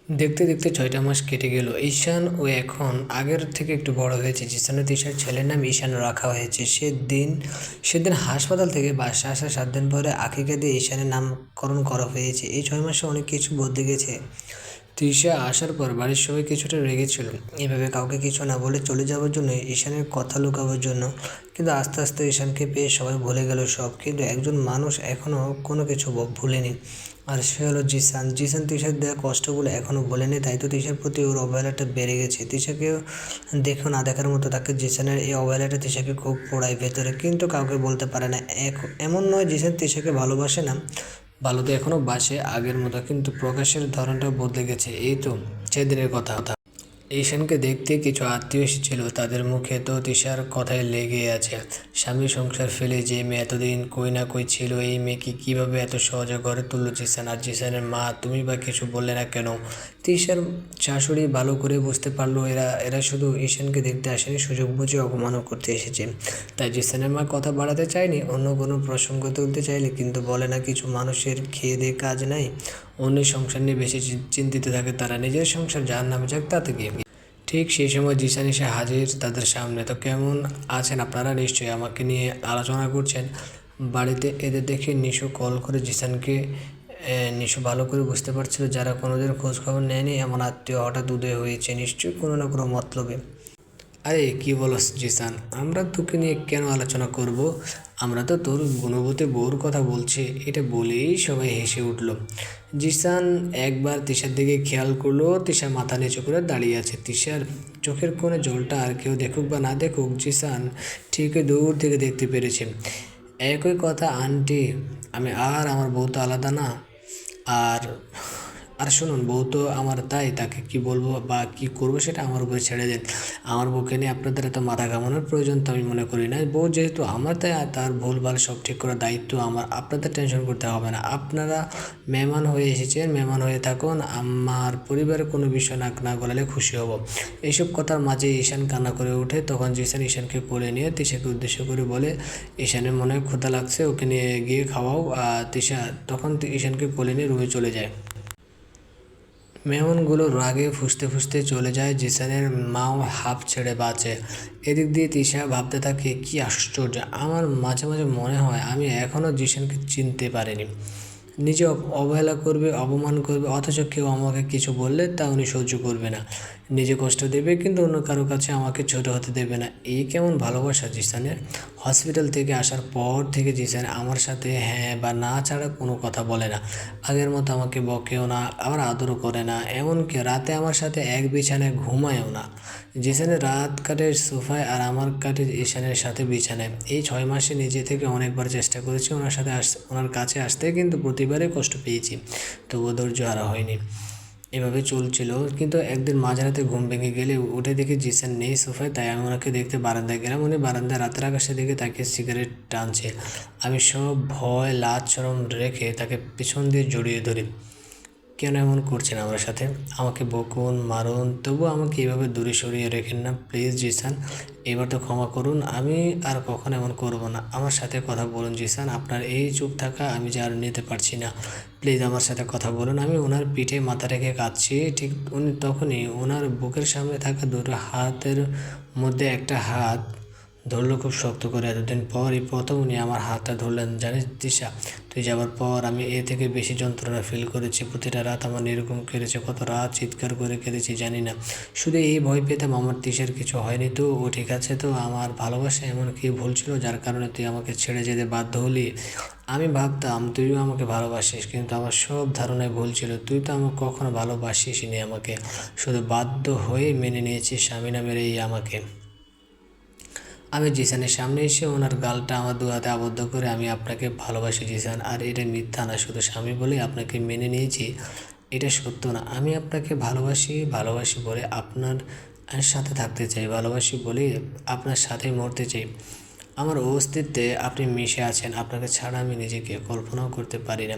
দেখতে দেখতে ৬টা মাস কেটে গেল। ঈশান ও এখন আগের থেকে একটু বড় হয়েছে। জিসান ও তিশার ছেলের নাম ঈশান রাখা হয়েছে। সেদিন হাসপাতাল থেকে বাসায় আসার 7 দিন পরে আকিকা দিয়ে ঈশানের নামকরণ করা হয়েছে। এই 6 মাসে অনেক কিছু বদলে গেছে। তৃষা আসার পর বাড়ির সবাই কিছুটা রেগেছিল, এভাবে কাউকে কিছু না বলে চলে যাওয়ার জন্য, ঈশানের কথা লুকাবার জন্য। কিন্তু আস্তে আস্তে ঈশানকে পেয়ে সবাই ভুলে গেল সব। কিন্তু একজন মানুষ এখনও কোনো কিছু ভুলেনি, আর সে হলো জিসান। জিসান তৃষার দেওয়া কষ্টগুলো এখনও ভোলেনি, তাই তো তৃষার প্রতি ওর অবহেলাটা বেড়ে গেছে। তৃষাকেও দেখেও না দেখার মতো তাকে জিসানের এই অবহেলাটা তৃষাকে খুব পোড়ায় ভেতরে, কিন্তু কাউকে বলতে পারে না। এমন নয় জিসান তৃষাকে ভালোবাসে না, ভালো তো এখনও বাসে আগের মতো, কিন্তু প্রকাশের ধরনটা বদলে গেছে। এই তো সেদিনের কথা। ঈশানকে দেখতে কিছু আত্মীয় এসেছিল, তাদের মুখে তো তৃষার কথাই লেগে আছে। স্বামী সংসার ফেলে যে মেয়ে এতদিন কই না কই ছিল, এই মেয়েকে কীভাবে এত সহজে ঘরে তুললো জিসান। আর জিসানের মা, তুমি বা কিছু বললে না কেন? তৃষার শাশুড়ি ভালো করে বুঝতে পারলো এরা শুধু ঈশানকে দেখতে আসেনি, সুযোগ বুঝে অপমানও করতে এসেছে। তাই জিসানের মা কথা বাড়াতে চায়নি, অন্য কোনো প্রসঙ্গ তুলতে চাইলে কিন্তু বলে না, কিছু মানুষের খেয়ে দিয়ে কাজ নাই, অন্যের সংসার নিয়ে বেশি চিন্তিত থাকে তারা, নিজের সংসার যার নামে যাক তাতে গিয়ে। ঠিক সেই সময় জিসান এসে হাজির তাদের সামনে। তো কেমন আছেন আপনারা? নিশ্চয়ই আমাকে নিয়ে আলোচনা করছেন। বাড়িতে এদের দেখে নিশু কল করে জিসানকে। নিশু ভালো করে বুঝতে পারছিল যারা কোনোদিন খোঁজখবর নেয়নি এমন আত্মীয় হঠাৎ উদয় হয়েছে, নিশ্চয়ই কোনো না কোনো মতলবে। আরে কি বলস জিসান, আমরা তোকে নিয়ে কেন আলোচনা করব? আমরা তো তোর গুণবতী বউর কথা বলছি। এটা বলেই সবাই হেসে উঠল। জিসান একবার তিশার দিকে খেয়াল করলো। তিশা মাথা নিচু করে দাঁড়িয়ে আছে। তিশার চোখের কোণে জলটা আর কেউ দেখুক বা না দেখুক, জিসান ঠিকই দূর থেকে দেখতে পেরেছে। একই কথা আন্টি, আমি আর আমার বউ তো আলাদা না। আর আর শুনুন, বউ তো আমার, তাই তাকে কি বলবো বা কি করবো সেটা আমার উপরে ছেড়ে দেন। আমার বউকে নিয়ে আপনাদের এত মাথা ঘামানোর প্রয়োজন তো আমি মনে করি না। বউ যেহেতু আমার, তাই তার ভুলভাল সব ঠিক করার দায়িত্ব আমার, আপনাদের টেনশন করতে হবে না। আপনারা মেহমান হয়ে এসেছেন, মেহমান হয়ে থাকুন, আমার পরিবারের কোনো বিষয় না গলালে খুশি হব। এইসব কথার মাঝে ঈশান কান্না করে ওঠে। তখন জিসান ঈশানকে কোলে নিয়ে তিশাকে উদ্দেশ্য করে বলে, ঈশানের মনে হয় ক্ষুধা লাগছে, ওকে নিয়ে গিয়ে খাওয়াও। তিশা তখন ঈশানকে কোলে নিয়ে রুমে চলে যায়। মেহমানগুলো রাগে ফুঁসতে ফুঁসতে চলে যায়। জিসানের মাও হাঁপ ছেড়ে বাঁচে। এদিক দিয়ে তিশা ভাবতে থাকে, কি আশ্চর্য, আমার মাঝে মাঝে মনে হয় আমি এখনও জিসানকে চিনতে পারিনি। নিজে অবহেলা করবে, অপমান করবে, অথচ কেউ আমাকে কিছু বললে তা উনি সহ্য করবে না। নিজে কষ্ট দেবে কিন্তু অন্য কারো কাছে আমাকে ছোট হতে দেবে না। এই কেমন ভালোবাসা জিসানের! হসপিটাল থেকে আসার পর থেকে জিসান আমার সাথে হ্যাঁ বা না ছাড়া কোনো কথা বলে না। আগের মতো আমাকে বকেও না, আবার আদরও করে না, এমনকি রাতে আমার সাথে এক বিছানায় ঘুমায়ও না। জিসানের রাত কাটে সোফায় আর আমার কাটে ঈশানের সাথে বিছানায়। এই 6 মাসে নিজে থেকে অনেকবার চেষ্টা করেছি ওনার কাছে আসতে, কিন্তু প্রতিবারই কষ্ট পেয়েছি, তবুও ধৈর্য হারা হয়নি। এভাবে চলছিল, কিন্তু একদিন মাঝরাতে ঘুম ভেঙে গেলে উঠে দেখি জিসান নেই সোফায়। তাই আমি ওনাকে দেখতে বারান্দায় গেলাম। উনি বারান্দায় রাতের আকাশের দিকে তাকিয়ে সিগারেট টানছে। আমি সব ভয় লাজ শরম রেখে তাকে পিছন দিয়ে জড়িয়ে ধরি। কেন এমন করছেন আমার সাথে? আমাকে বকুন, মারুন, তবু আমাকে এভাবে দূরে সরিয়ে রেখেন না প্লিজ জিসান, এবার তো ক্ষমা করুন। আমি আর কখনো এমন করব না। আমার সাথে কথা বলুন জিসান, আপনার এই চুপ থাকা আমি যে আর নিতে পারছি না। প্লিজ আমার সাথে কথা বলুন। আমি ওনার পিঠে মাথা রেখে কাঁদছি। ঠিক উনি তখনই ওনার বুকের সামনে থাকা দুটো হাতের মধ্যে একটা হাত ধরলো খুব শক্ত করে। এতদিন পর এই প্রথম উনি আমার হাতটা ধরলেন। জানিস দিশা, তুই যাবার পর আমি এর থেকে বেশি যন্ত্রণা ফিল করেছি। প্রতিটা রাত আমার এরকম কেটেছে, কত রাত চিৎকার করে কেঁদেছি জানি না। শুধু এই ভয় পেতাম আমার তিশার কিছু হয়নি তো, ও ঠিক আছে তো, আমার ভালোবাসা এমন কি ভুল ছিল যার কারণে তুই আমাকে ছেড়ে যেতে বাধ্য হলি? আমি ভাবতাম তুইও আমাকে ভালোবাসিস, কিন্তু আমার সব ধারণায় ভুল ছিল। তুই তো আমাকে কখনো ভালোবাসিসনি, আমাকে শুধু বাধ্য হয়ে মেনে নিয়েছিস স্বামী নামের এই আমাকে। আমি জিসানের সামনে এসে ওনার গালটা আমার দু হাতে আবদ্ধ করে, আমি আপনাকে ভালোবাসি জিসান, আর এটা মিথ্যা না, শুধু স্বামী বলে আপনাকে মেনে নিয়েছি, এটা সত্য না। আমি আপনাকে ভালোবাসি, ভালোবাসি বলে আপনার সাথে থাকতে চাই, ভালোবাসি বলে আপনার সাথে মরতে চাই। আমার অস্তিত্বে আপনি মিশে আছেন, আপনাকে ছাড়া আমি নিজেকে কল্পনাও করতে পারি না।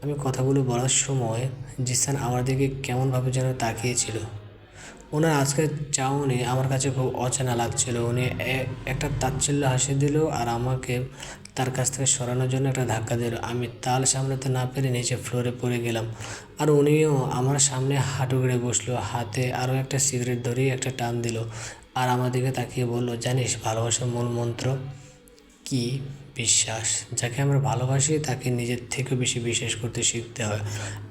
আমি কথাগুলো বলার সময় জিসান আমার দিকে কেমনভাবে যেন তাকিয়েছিল। ওনার আজকের চাউনি আমার কাছে খুব অচেনা লাগছিল। উনি একটা তাচ্ছিল্য হাসি দিল আর আমাকে তার কাছ থেকে সরানোর জন্য একটা ধাক্কা দিল। আমি তাল সামলাতে না পেরে নিচে ফ্লোরে পড়ে গেলাম। আর উনিও আমার সামনে হাঁটু গেড়ে বসলো, হাতে আরও একটা সিগারেট ধরিয়ে একটা টান দিল আর আমার দিকে তাকিয়ে বলল, জানিস ভালোবাসার মূল মন্ত্র কি? বিশ্বাস। যাকে আমরা ভালোবাসি তাকে নিজের থেকেও বেশি বিশ্বাস করতে শিখতে হয়।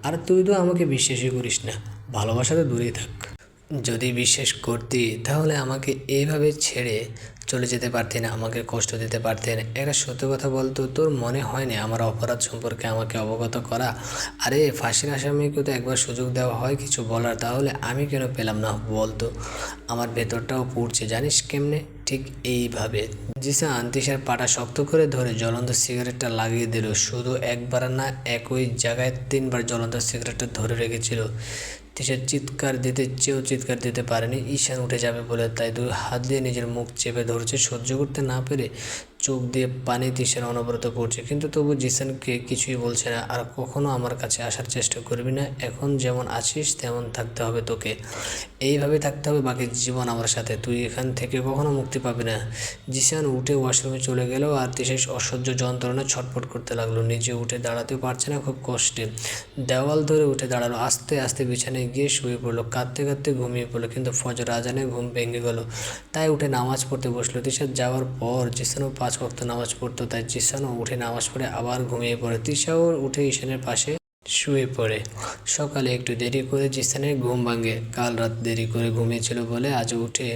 আর তুই তো আমাকে বিশ্বাসই করিস না, ভালোবাসা তো দূরেই থাক। যদি বিশ্বাস করতি তাহলে আমাকে এইভাবে ছেড়ে চলে যেতে পারতি না, আমাকে কষ্ট দিতে পারতি না। একটা সত্য কথা বলতো, তোর মনে হয়নি আমার অপরাধ সম্পর্কে আমাকে অবগত করা? আরে ফাঁসির আসামিকে তো একবার সুযোগ দেওয়া হয় কিছু বলার, তাহলে আমি কেন পেলাম না বলতো? আমার ভেতরটাও পুড়ছে, জানিস কেমনে? ঠিক এইভাবে। জিসান তিশার পাটা শক্ত করে ধরে জ্বলন্ত সিগারেটটা লাগিয়ে দিল। শুধু একবার না, একই জায়গায় 3বার জ্বলন্ত সিগারেটটা ধরে রেখেছিল। তিশা চিৎকার দিতে চেয়েও চিৎকার দিতে পারেনি। ঈশান উঠে যাবে বলে তাই 2 হাত দিয়ে নিজের মুখ চেপে ধরছে। সহ্য করতে না পেরে চোখ দিয়ে পানি তিশার অনবরত পড়ছে, কিন্তু তবু জিসানকে কিছুই বলছে না। আর কখনো আমার কাছে আসার চেষ্টা করবি না, এখন যেমন আছিস তেমন থাকতে হবে তোকে, এইভাবে থাকতে হবে বাকি জীবন আমার সাথে, তুই এখান থেকে কখনো মুক্তি পাবি না। জিসান উঠে ওয়াশরুমে চলে গেল আর তিশা অসহ্য যন্ত্রণা ছটফট করতে লাগলো। নিজে উঠে দাঁড়াতেও পারছে না, খুব কষ্টে দেওয়াল ধরে উঠে দাঁড়ালো। আস্তে আস্তে বিছানায় গিয়ে শুয়ে পড়লো, কাঁদতে কাঁদতে ঘুমিয়ে পড়লো। কিন্তু ফজর আজানে ঘুম ভেঙে গেল, তাই উঠে নামাজ পড়তে বসলো। তিশা যাওয়ার পর জিসানও 5 ওয়াক্ত নামাজ পড়তো, তাই জিসানও উঠে নামাজ পড়ে আবার ঘুমিয়ে পড়ে। তিশাও উঠে ঈশানের পাশে শুয়ে পড়ে। সকালে একটু দেরি করে জিসানের ঘুম ভাঙে। কাল রাত দেরি করে ঘুমিয়েছিল বলে আজ উঠে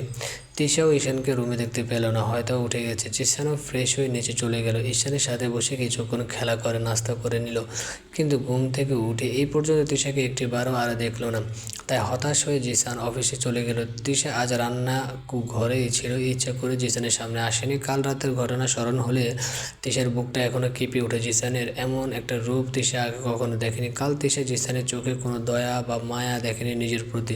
তিশাও ঈশানকে রুমে দেখতে পেল না, হয়তো উঠে গেছে। জিসানও ফ্রেশ হয়ে নিচে চলে গেল, ঈশানের সাথে বসে কিছুক্ষণ খেলা করে নাস্তা করে নিল। কিন্তু ঘুম থেকে উঠে এই পর্যন্ত তিশাকে একটিবারও আর দেখলো না, তাই হতাশ হয়ে জিসান অফিসে চলে গেল। তিশা আজ রান্না ঘরেই ছিল, ইচ্ছা করে জিসানের সামনে আসেনি। কাল রাতের ঘটনা স্মরণ হলে তিশার বুকটা এখনো কেঁপে ওঠে। জিসানের এমন একটা রূপ তিশা আগে কখনো দেখেনি। কাল তিশা জিসানের চোখে কোনো দয়া বা মায়া দেখেনি নিজের প্রতি,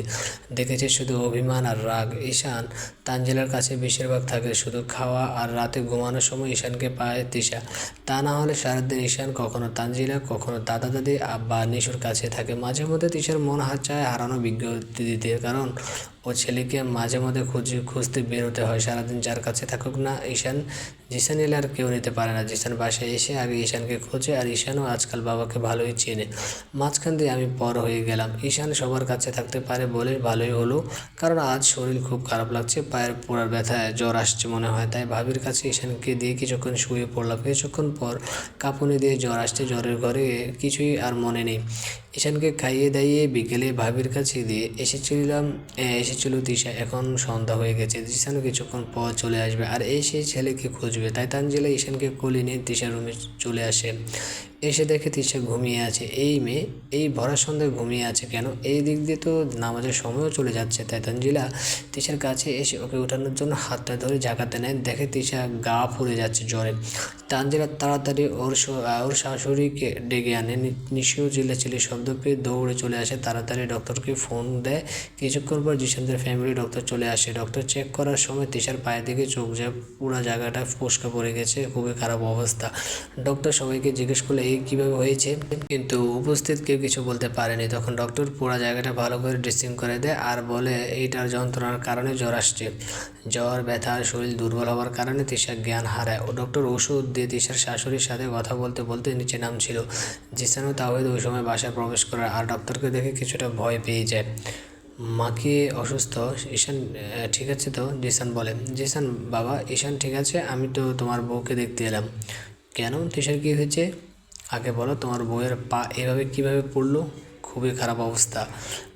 দেখেছে শুধু অভিমান আর রাগ। ঈশান তানজিলার কাছে বেশিরভাগ থাকে, শুধু খাওয়া আর রাতে ঘুমানোর সময় ঈশানকে পায় তিশা। তা না হলে সারাদিন ঈশান কখনো তানজিলা, কখনো দাদা দাদি বা নিশুর কাছে থাকে। মাঝে মধ্যে তিশার মন চায় হারানো বিজ্ঞপ্তি দিতে, কারণ ও ছেলেকে মাঝে মধ্যে খুঁজতে বেরোতে হয়। সারাদিন যার কাছে থাকুক না ঈশান, জিসান এলে আর কেউ নিতে পারে না। জিসান বাসায় এসে আগে ঈশানকে খোঁজে, আর ঈশানও আজকাল বাবাকে ভালোই চেনে। মাঝখান দিয়ে আমি পর হয়ে গেলাম। ঈশান সবার কাছে থাকতে পারে বলে ভালোই হলো, কারণ আজ শরীর খুব খারাপ লাগছে, পায়ের পোড়ার ব্যথায় জ্বর আসছে মনে হয়। তাই ভাবির কাছে ঈশানকে দিয়ে কিছুক্ষণ শুয়ে পড়লাম। কিছুক্ষণ পর কাঁপুনি দিয়ে জ্বর আসছে, জ্বরের ঘরে কিছুই আর মনে নেই। ঈশানকে খাইয়ে দাইয়ে বিকেলে ভাবির কাছে দিয়ে এসেছিল তিশা। এখন সন্ধ্যা হয়ে গেছে, জিসানও কিছুক্ষণ পর চলে আসবে, আর সেই ছেলেকে খুঁজবে। তাই তানজিলা ঈশানকে কোলে নিয়ে তিশার রুমে চলে আসে। এসে দেখে তিশা ঘুমিয়ে আছে। এই মেয়ে এই ভরা সন্ধ্যায় ঘুমিয়ে আছে কেন? এই দিক দিয়ে তো নামাজের সময়ও চলে যাচ্ছে। তাই তানজিলা তিশার কাছে এসে ওকে ওঠানোর জন্য হাতটা ধরে ঝাঁকাতে নেয়। দেখে তিশা গা ফুলে যাচ্ছে জ্বরে। তানজিলা তাড়াতাড়ি ওর শাশুড়িকে ডেকে আনে। নিশিও চিল্লাচিল্লি শব্দ পেয়ে দৌড়ে চলে আসে, তাড়াতাড়ি ডক্টরকে ফোন দেয়। কিছুক্ষণ পর জিসানদের ফ্যামিলি ডক্টর চলে আসে। ডক্টর চেক করার সময় তিশার পায়ের দিকে চোখ যায়, পুরো জায়গাটা ফোসকা পড়ে গেছে, খুবই খারাপ অবস্থা। ডক্টর সবাইকে জিজ্ঞেস করলে এই কীভাবে হয়েছে, কিন্তু উপস্থিত কেউ কিছু বলতে পারেনি। তখন ডক্টর পুরো জায়গাটা ভালো করে ড্রেসিং করে দেয় আর বলে এইটার যন্ত্রণার কারণে জ্বর আসছে। জ্বর, ব্যথা আর শরীর দুর্বল হওয়ার কারণে তিশা জ্ঞান হারায়। ও ডক্টর ওষুধ দিয়ে তিশার শাশুড়ির সাথে কথা বলতে বলতে নিচে নামছিল। জিসানও তাওহিদ ওই সময় বাসায় প্রবেশ করে আর ডক্টরকে দেখে কিছুটা ভয় পেয়ে যায়। মা কি অসুস্থ? ঈশান ঠিক আছে তো? জিসান বলে। জিসান বাবা, ঈশান ঠিক আছে, আমি তো তোমার বউকে দেখতে এলাম। কেন, তিশার কী হয়েছে আগে বলো? তোমার বউয়ের পা এভাবে কীভাবে পড়লো? খুবই খারাপ অবস্থা,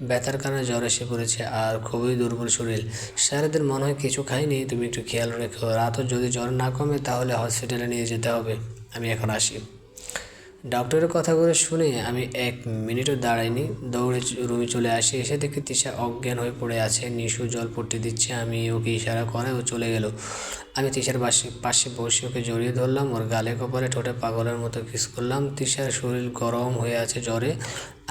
ব্যথার কারণে জ্বর এসে পড়েছে আর খুবই দুর্বল শরীর। সারাদিন মনে হয় কিছু খাইনি, তুমি একটু খেয়াল রেখো। রাতও যদি জ্বর না কমে তাহলে হসপিটালে নিয়ে যেতে হবে। আমি এখন আসি। ডক্টরের কথাগুলো শুনে আমি 1 মিনিটও দাঁড়াইনি, দৌড়ে রুমে চলে আসি। এসে দেখি তিশা অজ্ঞান হয়ে পড়ে আছে। নিশু জল পট্টি দিচ্ছে, আমি ওকে ইশারা করে ও চলে গেল। আমি তিশার পাশে বসে ওকে জড়িয়ে ধরলাম, ওর গালে কপালে ঠোঁটে পাগলের মতো কিস করলাম। তিশার শরীর গরম হয়ে আছে জ্বরে।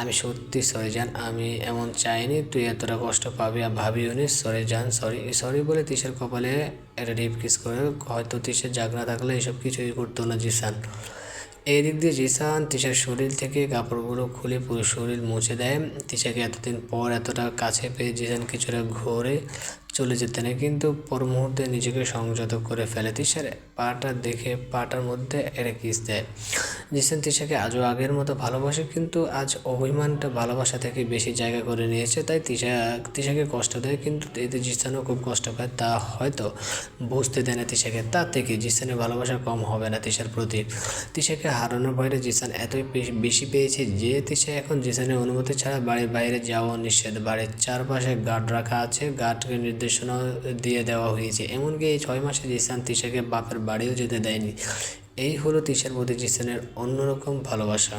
আমি সত্যি সরি জান, আমি এমন চাইনি তুই এতটা কষ্ট পাবি, আর ভাবিও নি। সরি জান, সরি সরি বলে তিশার কপালে একটা ডিপ কিস করে। হয়তো তিশার জাগনা থাকলে এসব কিছুই করতো না জিসান। এই দিক দিয়ে জিসান তিশার শরীর থেকে কাপড়গুলো খুলে পুরো শরীর মুছে দেয়। তিশাকে এতদিন পর এতটা কাছে পেয়ে জিসান কিছুটা ঘোরে চলে যেতেন, কিন্তু পর মুহূর্তে নিজেকে সংযত করে ফেলে। তিশার পাটা দেখে পাটার মধ্যে একটা কিস দেয়। জিসান তিশাকে আজও আগের মতো ভালোবাসে, কিন্তু আজ অভিমানটা ভালোবাসা থেকে বেশি জায়গা করে নিয়েছে। তাই তিশাকে কষ্ট দেয়, কিন্তু এতে জিসানও খুব কষ্ট পায়। তা হয়তো বুঝতে দেয় না তিশাকে। তার থেকে জিসানের ভালোবাসা কম হবে না তিশার প্রতি। তিশাকে হারানোর ভয়টা জিসান এতই বেশি পেয়েছে যে তিশা এখন জিসানের অনুমতি ছাড়া বাড়ির বাইরে যাওয়া নিষেধ। বাড়ির চারপাশে গার্ড রাখা আছে, গার্ডকে নির্দেশনা দিয়ে দেওয়া হয়েছে। এমনকি এই 6 মাসে জিসান তিশাকে বাপের বাড়িও যেতে দেয়নি। এই হলো তিশার প্রতি জিসানের অন্যরকম ভালোবাসা।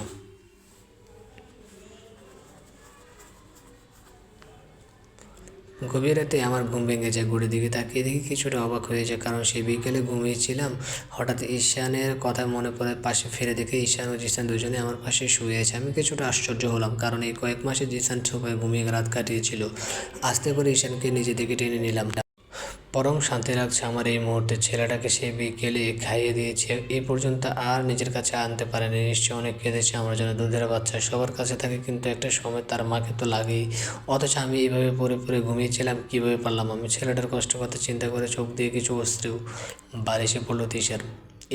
গভীর রাতে আমার ঘুম ভেঙে যায়। ঘড়ির দিকে তাকিয়ে দেখি কিছুটা অবাক হয়ে যায়, কারণ সেই বিকেলে ঘুমিয়েছিলাম। হঠাৎ ঈশানের কথা মনে পড়ে। পাশে ফিরে দেখে ঈশান ও জিসান দুজনে আমার পাশে শুয়ে আছে। আমি কিছুটা আশ্চর্য হলাম, কারণ এই কয়েক মাসে জিসান সোফায় ঘুমিয়ে রাত কাটিয়েছিল। আস্তে করে ঈশানকে নিজে দিকে টেনে নিলাম। পরম শান্তি লাগছে আমার এই মুহূর্তে। ছেলেটাকে সে বিকেলে খাইয়ে দিয়েছে, এই পর্যন্ত আর নিজের কাছে আনতে পারেনি। নিশ্চয়ই অনেক কেঁদেছে আমার জন্য। দুধের বাচ্চা সবার কাছে থাকে, কিন্তু একটা সময় তার মাকে তো লাগেই। অথচ আমি এইভাবে পরে পরে ঘুমিয়েছিলাম, কীভাবে পারলাম? আমি ছেলেটার কষ্ট কথা চিন্তা করে চোখ দিয়ে কিছু অশ্রু বারিশে পড়ল তিশার।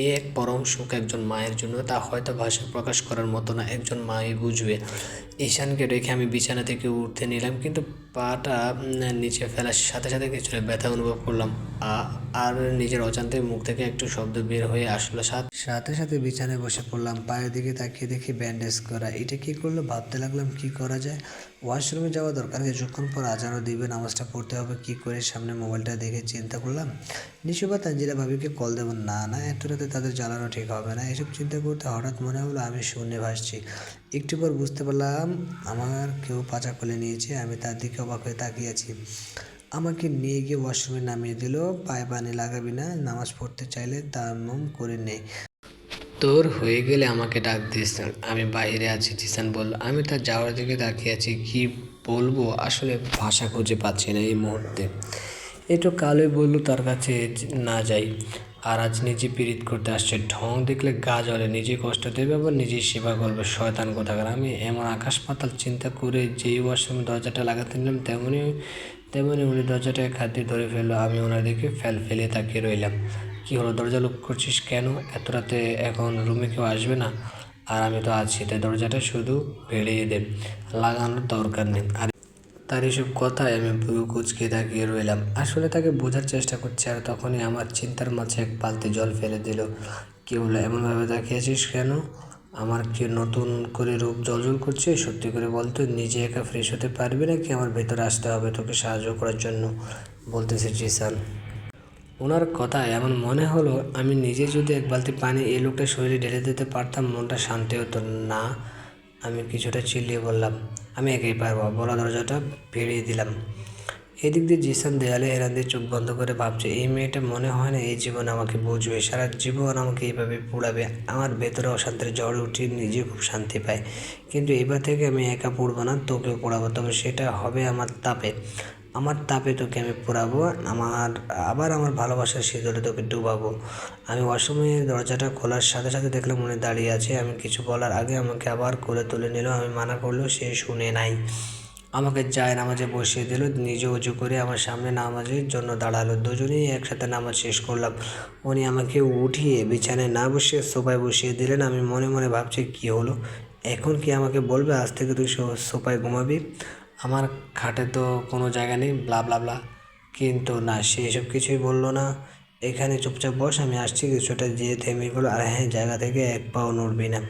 এই এক পরম সুখ একজন মায়ের জন্য, তা হয়তো ভাষায় প্রকাশ করার মতো না, একজন মাই বুঝবে। ঈশানকে রেখে আমি বিছানা থেকে উঠতে নিলাম, কিন্তু পাটা নিচে ফেলার সাথে সাথে কিছুটা ব্যথা অনুভব করলাম। আর নিজের অজান্তে মুখ থেকে একটু শব্দ বের হয়ে আসলো। সাথে সাথে বিছানায় বসে পড়লাম। পায়ের দিকে তাকিয়ে দেখি ব্যান্ডেজ করা। এটা কী করলো ভাবতে লাগলাম, কি করা যায়। ওয়াশরুমে যাওয়া দরকার, কিছুক্ষণ পর আজানও দিবে, নামাজটা পড়তে হবে। কি করে সামনে মোবাইলটা দেখে চিন্তা করলাম নিশু বা তানজিলা ভাবিকে কল দেবো। না, এত রাতে তাদের জ্বালানো ঠিক হবে না। এসব চিন্তা করতে হঠাৎ মনে হলো আমি শূন্যে ভাসছি। একটু পর বুঝতে পারলাম আমার কেউ পাচা খুলে নিয়েছে। আমি তার দিকে অবাক হয়ে তাকিয়ে আছি। আমাকে নিয়ে গিয়ে ওয়াশরুমে নামিয়ে দিল। পায়ে পানি লাগাবি না, নামাজ পড়তে চাইলে তায়াম্মুম করে নে, তোর হয়ে গেলে আমাকে ডাক দিস। আমি বাইরে আছি, জিসান বলল। আমি তার যাওয়ার দিকে তাকিয়ে আছি। কি বলবো, আসলে ভাষা খুঁজে পাচ্ছি না এই মুহূর্তে। একটু কালোই বললো তার কাছে না যাই, আর আজ নিজে পীড়িত করতে আসছে। ঢং দেখলে গা জ্বলে। নিজে কষ্ট দেবে, আবার নিজেই সেবা করবে, শয়তান কোথাকার। আমি এমন আকাশ পাতাল চিন্তা করে যেই ওয়াশরুমে দরজাটা লাগাতে নিলাম, তেমনি উনি দরজাটায় খাদ্যে ধরে ফেললো। আমি ওনার দিকে ফেলে তাকিয়ে রইলাম। কী হলো, দরজা লক করছিস কেন? এত রাতে এখন রুমে কেউ আসবে না, আর আমি তো আছি, তাই দরজাটা শুধু ভেড়িয়ে দে, লাগানোর দরকার নেই। আর তার এসব কথায় আমি ভ্রু কুঁচকে তাকিয়ে রইলাম। আসলে তাকে বোঝার চেষ্টা করছি, আর তখনই আমার চিন্তার মাঝে এক বালতি জল ফেলে দিল। কী হলো, এমনভাবে তাকিয়েছিস কেন? আমার কি নতুন করে রূপ জ্বলজ্বল করছে? সত্যি করে বলতো, নিজে একা ফ্রেশ হতে পারবি নাকি আমার ভেতরে আসতে হবে তোকে সাহায্য করার জন্য? বলতেছে জিসান। ওনার কথায় এমন মনে হলো আমি নিজে যদি এক বালতি পানি এই লোকটার শরীরে ঢেলে দিতে পারতাম, মনটা শান্তি হতো। না, আমি কিছুটা চিল্লিয়ে বললাম, আমি একাই পারবো। বলা দরজাটা ভেড়িয়ে দিলাম। এদিক দিয়ে জিসান দেয়ালে হেরান দিয়ে চোখ বন্ধ করে ভাবছে, এই মেয়েটা মনে হয় না এই জীবন আমাকে বুঝবে, সারা জীবন আমাকে এইভাবে পুড়াবে। আমার ভেতরে অশান্তির ঝড় উঠিয়ে নিজে খুব শান্তি পায়, কিন্তু এবার থেকে আমি একা পড়বো না, তোকেও পড়াবো। তবে সেটা হবে আমার তাপে তোকে আমি পোড়াবো, আমার ভালোবাসার সিঁদুরে তোকে ডুবাবো। আমি ওয়াশরুমের দরজাটা খোলার সাথে সাথে দেখলাম উনি দাঁড়িয়ে আছে। আমি কিছু বলার আগে আমাকে আবার কোলে তুলে নিল। আমি মানা করলেও সে শুনে নাই। আমাকে নামাজে বসিয়ে দিল। নিজে উঁচু করে আমার সামনে নামাজের জন্য দাঁড়ালো। দুজনেই একসাথে নামাজ শেষ করলাম। উনি আমাকে উঠিয়ে বিছানায় না বসিয়ে সোফায় বসিয়ে দিলেন। আমি মনে মনে ভাবছি, কি হলো এখন? কি আমাকে বলবে আজ থেকে তুই সোফায় ঘুমাবি, আমার খাটে তো কোনো জায়গা নেই, ব্লা ব্লা ব্লা। কিন্তু না, সে এসব কিছুই বললো না। এখানে চুপচাপ বস, আমি আসছি। কিছুটা যেয়ে থেমে গেলো। আর হ্যাঁ, জায়গা থেকে এক পাও নড়বি না।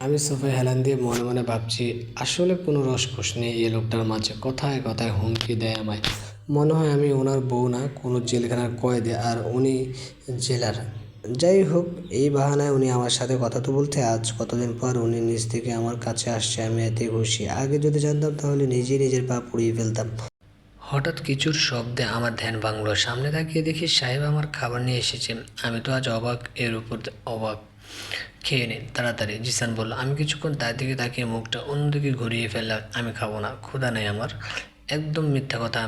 আমি সোফায় হেলান দিয়ে মনে মনে ভাবছি, আসলে কোনো রসপস নেই এই লোকটার মাঝে। কথায় কথায় হুমকি দেয় আমায়। মনে হয় আমি ওনার বউ না, কোনো জেলখানার কয়েদি, আর উনি জেলার। যাই হোক, এই বাহানায় উনি আমার সাথে কথা তো বলতে। আজ কতদিন পর উনি নিজ থেকে আমার কাছে আসছে, আমি এতে খুশি। আগে যদি জানতাম তাহলে নিজেই নিজের পা পুড়িয়ে ফেলতাম। হঠাৎ কিছুর শব্দে আমার ধ্যান ভাঙলো। সামনে তাকিয়ে দেখি সাহেব আমার খাবার নিয়ে এসেছে। আমি তো আজ অবাক, এর উপর অবাক। খেয়ে নিন তাড়াতাড়ি, জিসান বলল। আমি কিছুক্ষণ তার দিকে তাকিয়ে মুখটা অন্যদিকে ঘুরিয়ে ফেললাম। আমি খাবো না, ক্ষুধা নেই আমার। একদম মিথ্যা কথা।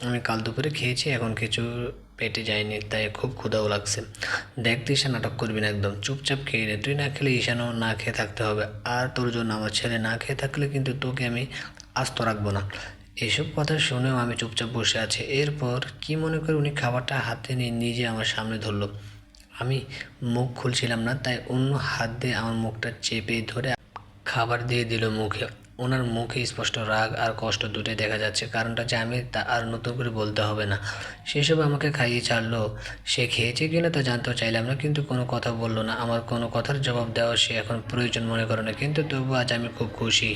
আমি কাল দুপুরে খেয়েছি, এখন কিছু পেটে যায়নি, তাই খুব ক্ষুধাও লাগছে। দেখ ঈশান, নাটক করবি না, একদম চুপচাপ খেয়ে নে। তুই না খেলে ঈশানও না খেয়ে থাকতে হবে, আর তোর জন্য আমার ছেলে না খেয়ে থাকলে কিন্তু তোকে আমি আস্ত রাখবো না। এসব কথা শুনেও আমি চুপচাপ বসে আছি। এরপর কি মনে করে উনি খাবারটা হাতে নিয়ে নিজে আমার সামনে ধরলো। আমি মুখ খুলছিলাম না, তাই অন্য হাত দিয়ে আমার মুখটা চেপে ধরে খাবার দিয়ে দিল মুখে। ওনার মুখে স্পষ্ট রাগ আর কষ্ট দুটোই দেখা যাচ্ছে। কারণটা যে আমি তা আর নতুন করে বলতে হবে না। সেসব আমাকে খাইয়ে ছাড়লো। সে খেয়েছে কিনা তা জানতেও চাইলাম না, কিন্তু কোনো কথা বললো না। আমার কোনো কথার জবাব দেওয়া সে এখন প্রয়োজন মনে করে না, কিন্তু তবু আজ আমি খুব খুশি।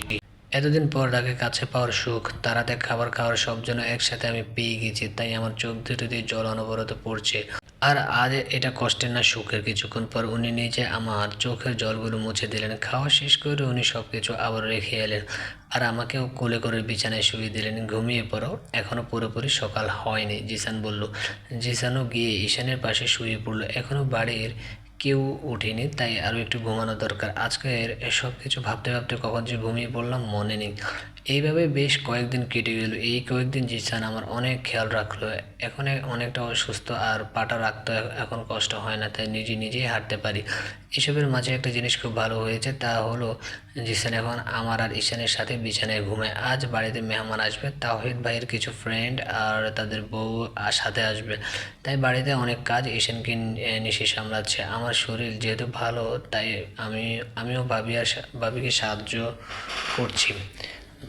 এতদিন পর তাকে কাছে পাওয়ার সুখ, তার হাতে খাবার খাওয়ার সব যেন একসাথে আমি পেয়ে গেছি, তাই আমার চোখ দুটো দিয়ে জল অনবরত পড়ছে। আর আজ এটা কষ্টের না সুখের। কিছুক্ষণ পর উনি নিজে আমার চোখের জলগুলো মুছে দিলেন। খাওয়া শেষ করে উনি সব কিছু আবার রেখে এলেন আর আমাকেও কোলে করে বিছানায় শুয়ে দিলেন। ঘুমিয়ে পড়ো, এখনও পুরোপুরি সকাল হয়নি, জিসান বলল। জিসানও গিয়ে ঈশানের পাশে শুয়ে পড়লো। এখনও বাড়ির কেউ ওঠেনি, তাই আরও একটু ঘুমানো দরকার। আজকের সব কিছু ভাবতে ভাবতে কখন যে ঘুমিয়ে পড়লাম মনে নেই। এইভাবে বেশ কয়েকদিন কেটে গেল। এই কয়েকদিন জিসান আমার অনেক খেয়াল রাখলো। এখন অনেকটা অসুস্থ আর পাটা রাখতে এখন কষ্ট হয় না, তাই নিজে নিজেই হাঁটতে পারি। এসবের মাঝে একটা জিনিস খুব ভালো হয়েছে, তা হলো জিসান এখন আমার আর ঈশানের সাথে বিছানায় ঘুমায়। আজ বাড়িতে মেহমান আসবে, তাওহিদ ভাইয়ের কিছু ফ্রেন্ড আর তাদের বউ সাথে আসবে, তাই বাড়িতে অনেক কাজ ঈশানকে নিশে সামলাচ্ছে। আমার শরীর যেহেতু ভালো, তাই আমিও ভাবিকে সাহায্য করছি।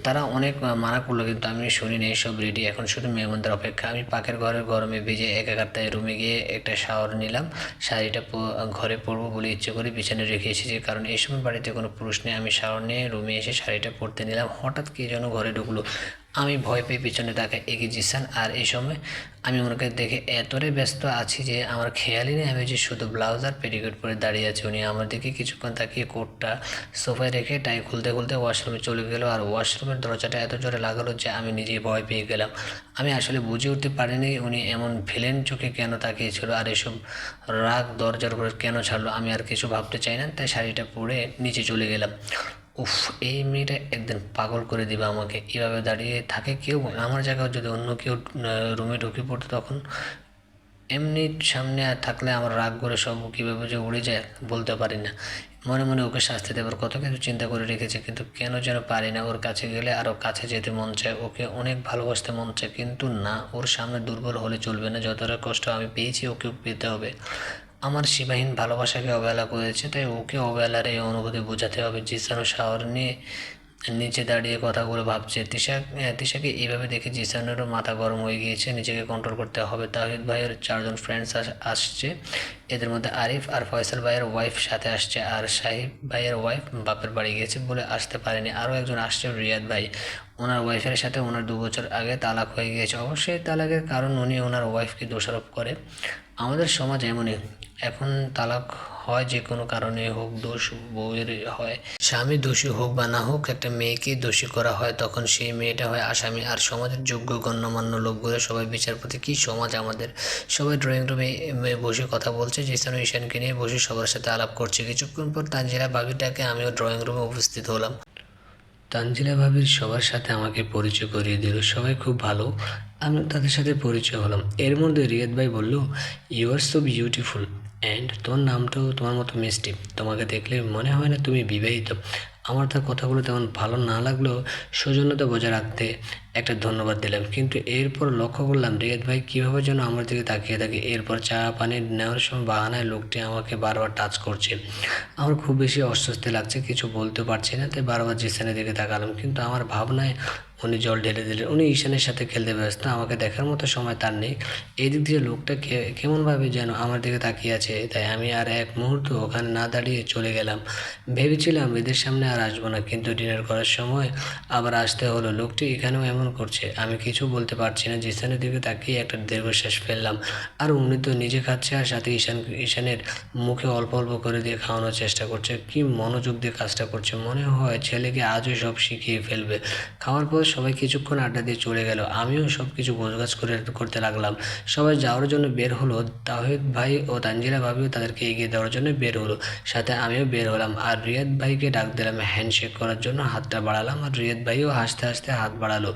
তারা অনেক মানা করলো, কিন্তু আমি শুনিনি। সব রেডি, এখন শুধু মেহমানদের অপেক্ষা। আমি পাকের ঘরের গরমে ভিজে একাকার, তাই রুমে গিয়ে একটা শাওয়ার নিলাম। শাড়িটা ঘরে পরবো বলে ইচ্ছে করে বিছানায় রেখে এসেছি, কারণ এই সময় বাড়িতে কোনো পুরুষ নেই। আমি শাওয়ার নিয়ে রুমে এসে শাড়িটা পরতে নিলাম। হঠাৎ কে যেন ঘরে ঢুকলো। আমি ভয় পেয়ে পিছনে তাকাই, এগিয়ে জিসান। আর এই সময় আমি ওনাকে দেখে এতটাই ব্যস্ত আছি যে আমার খেয়ালই নেই আমি যে শুধু ব্লাউজ আর পেটিকোট পরে দাঁড়িয়ে আছি। উনি আমার দিকে কিছুক্ষণ তাকিয়ে কোটটা সোফায় রেখে টাই খুলতে খুলতে ওয়াশরুমে চলে গেল। আর ওয়াশরুমের দরজাটা এত জোরে লাগালো যে আমি নিজেই ভয় পেয়ে গেলাম। আমি আসলে বুঝে উঠতে পারিনি উনি এমন ভিলেন চোখে কেন তাকিয়েছিল আর এসব রাগ দরজার উপরে কেন ছাড়লো। আমি আর কিছু ভাবতে চাই না, তাই শাড়িটা পরে নিচে চলে গেলাম। উফ, এই মেয়েটা একদিন পাগল করে দিবে আমাকে। এভাবে দাঁড়িয়ে থাকে কেউ, আমার জায়গায় যদি অন্য কেউ রুমে ঢুকে পড়তো তখন। এমনি সামনে আর থাকলে আমার রাগ করে সব কীভাবে যে উড়ে যায় বলতে পারি না। মনে মনে ওকে শাস্তি দেবার কত কিছু চিন্তা করে রেখেছে, কিন্তু কেন যেন পারি না। ওর কাছে গেলে আরও কাছে যেতে মন চায়, ওকে অনেক ভালোবাসতে মন চায়, কিন্তু না, ওর সামনে দুর্বল হলে চলবে না। যতটা কষ্ট আমি পেয়েছি ওকেও পেতে হবে। আমার সীমাহীন ভালোবাসাকে অবহেলা করেছে, তাই ওকে অবহেলার এই অনুভূতি বোঝাতে হবে। জিসানও শাওয়ার নিয়ে নিচে দাঁড়িয়ে কথাগুলো ভাবছে। তিশাকে এইভাবে দেখে জিসানেরও মাথা গরম হয়ে গিয়েছে। নিজেকে কন্ট্রোল করতে হবে। তাহিদ ভাইয়ের 4জন ফ্রেন্ডস আসছে, এদের মধ্যে আরিফ আর ফয়সাল ভাইয়ের ওয়াইফ সাথে আসছে, আর সাহিব ভাইয়ের ওয়াইফ বাপের বাড়ি গিয়েছে বলে আসতে পারেনি। আরও একজন আসছে, রিয়াদ ভাই। ওনার ওয়াইফের সাথে ওনার 2 বছর আগে তালাক হয়ে গিয়েছে। অবশ্যই তালাকের কারণ উনি ওনার ওয়াইফকে দোষারোপ করে। আমাদের সমাজ এমনই, এখন তালাক হয় যে কোনো কারণে হোক, দোষ বউয়ের হয়। স্বামী দোষী হোক বা না হোক, একটা মেয়েকে দোষী করা হয়, তখন সেই মেয়েটা হয় আসামি। আর সমাজের যোগ্য গণ্যমান্য লোকগুলো সবাই বিচারপতি। কি সমাজ আমাদের! সবাই ড্রয়িং রুমে বসে কথা বলছে। জিসান ও ঈশানকে নিয়ে বসে সবার সাথে আলাপ করছে। কিছুক্ষণ পর তানজিলা ভাবিটাকে আমিও ড্রয়িং রুমে উপস্থিত হলাম। তানজিলা ভাবির সবার সাথে আমাকে পরিচয় করিয়ে দিল। সবাই খুব ভালো, আমি তাদের সাথে পরিচয় হলাম। এর মধ্যে রিয়াদ ভাই বলল, you are so beautiful and তোমার নামটাও তোমার মতো মিষ্টি। তোমাকে দেখলে মনে হয় না তুমি বিবাহিত। আমার তার কথাগুলো তেমন ভালো না লাগলেও সৌজন্যতা বজায় রাখতে একটা ধন্যবাদ দিলাম, কিন্তু এরপর লক্ষ্য করলাম রিয়াদ ভাই কীভাবে যেন আমার দিকে তাকিয়ে থাকে। এরপর চা পানি নেওয়ার সময় বাহানায় লোকটি আমাকে বারবার টাচ করছে। আমার খুব বেশি অস্বস্তি লাগছে, কিছু বলতে পারছি না, তাই বারবার জিসানের দিকে তাকালাম, কিন্তু আমার ভাবনায় উনি জল ঢেলে দিলেন। উনি ঈশানের সাথে খেলতে ব্যস্ত, আমাকে দেখার মতো সময় তার নেই। এই দিক দিয়ে লোকটা কেমনভাবে যেন আমার দিকে তাকিয়ে আছে, তাই আমি আর এক মুহূর্ত ওখানে না দাঁড়িয়ে চলে গেলাম। ভেবেছিলাম এদের সামনে আর আসবো না, কিন্তু ডিনার করার সময় আবার আসতে হলো। লোকটি এখানেও এমন করছে। আমি কিছু বলতে পারছি না, জিসানের দিকে তাকিয়ে একটা দীর্ঘশ্বাস ফেললাম। আর উনি তো নিজে খাচ্ছে আর সাথে ঈশানের মুখে অল্প অল্প করে দিয়ে খাওয়ানোর চেষ্টা করছে। কি মনোযোগ দিয়ে কাজটা করছে, মনে হয় ছেলেকে আজও সব শিখিয়ে ফেলবে। খাওয়ার পর সবাই কিছুক্ষণ আড্ডা দিয়ে চলে গেল। আমিও সব কিছু গোছগাছ করতে লাগলাম। সবাই যাওয়ার জন্য বের হলো। তাহিদ ভাই ও তানজিলা ভাবিও তাদেরকে এগিয়ে দেওয়ার জন্য বের হলো, সাথে আমিও বের হলাম। আর রিয়াদ ভাইকে ডাক দিলাম, হ্যান্ডশেক করার জন্য হাতটা বাড়ালাম, আর রিয়াদ ভাইও হাসতে হাসতে হাত বাড়ালো।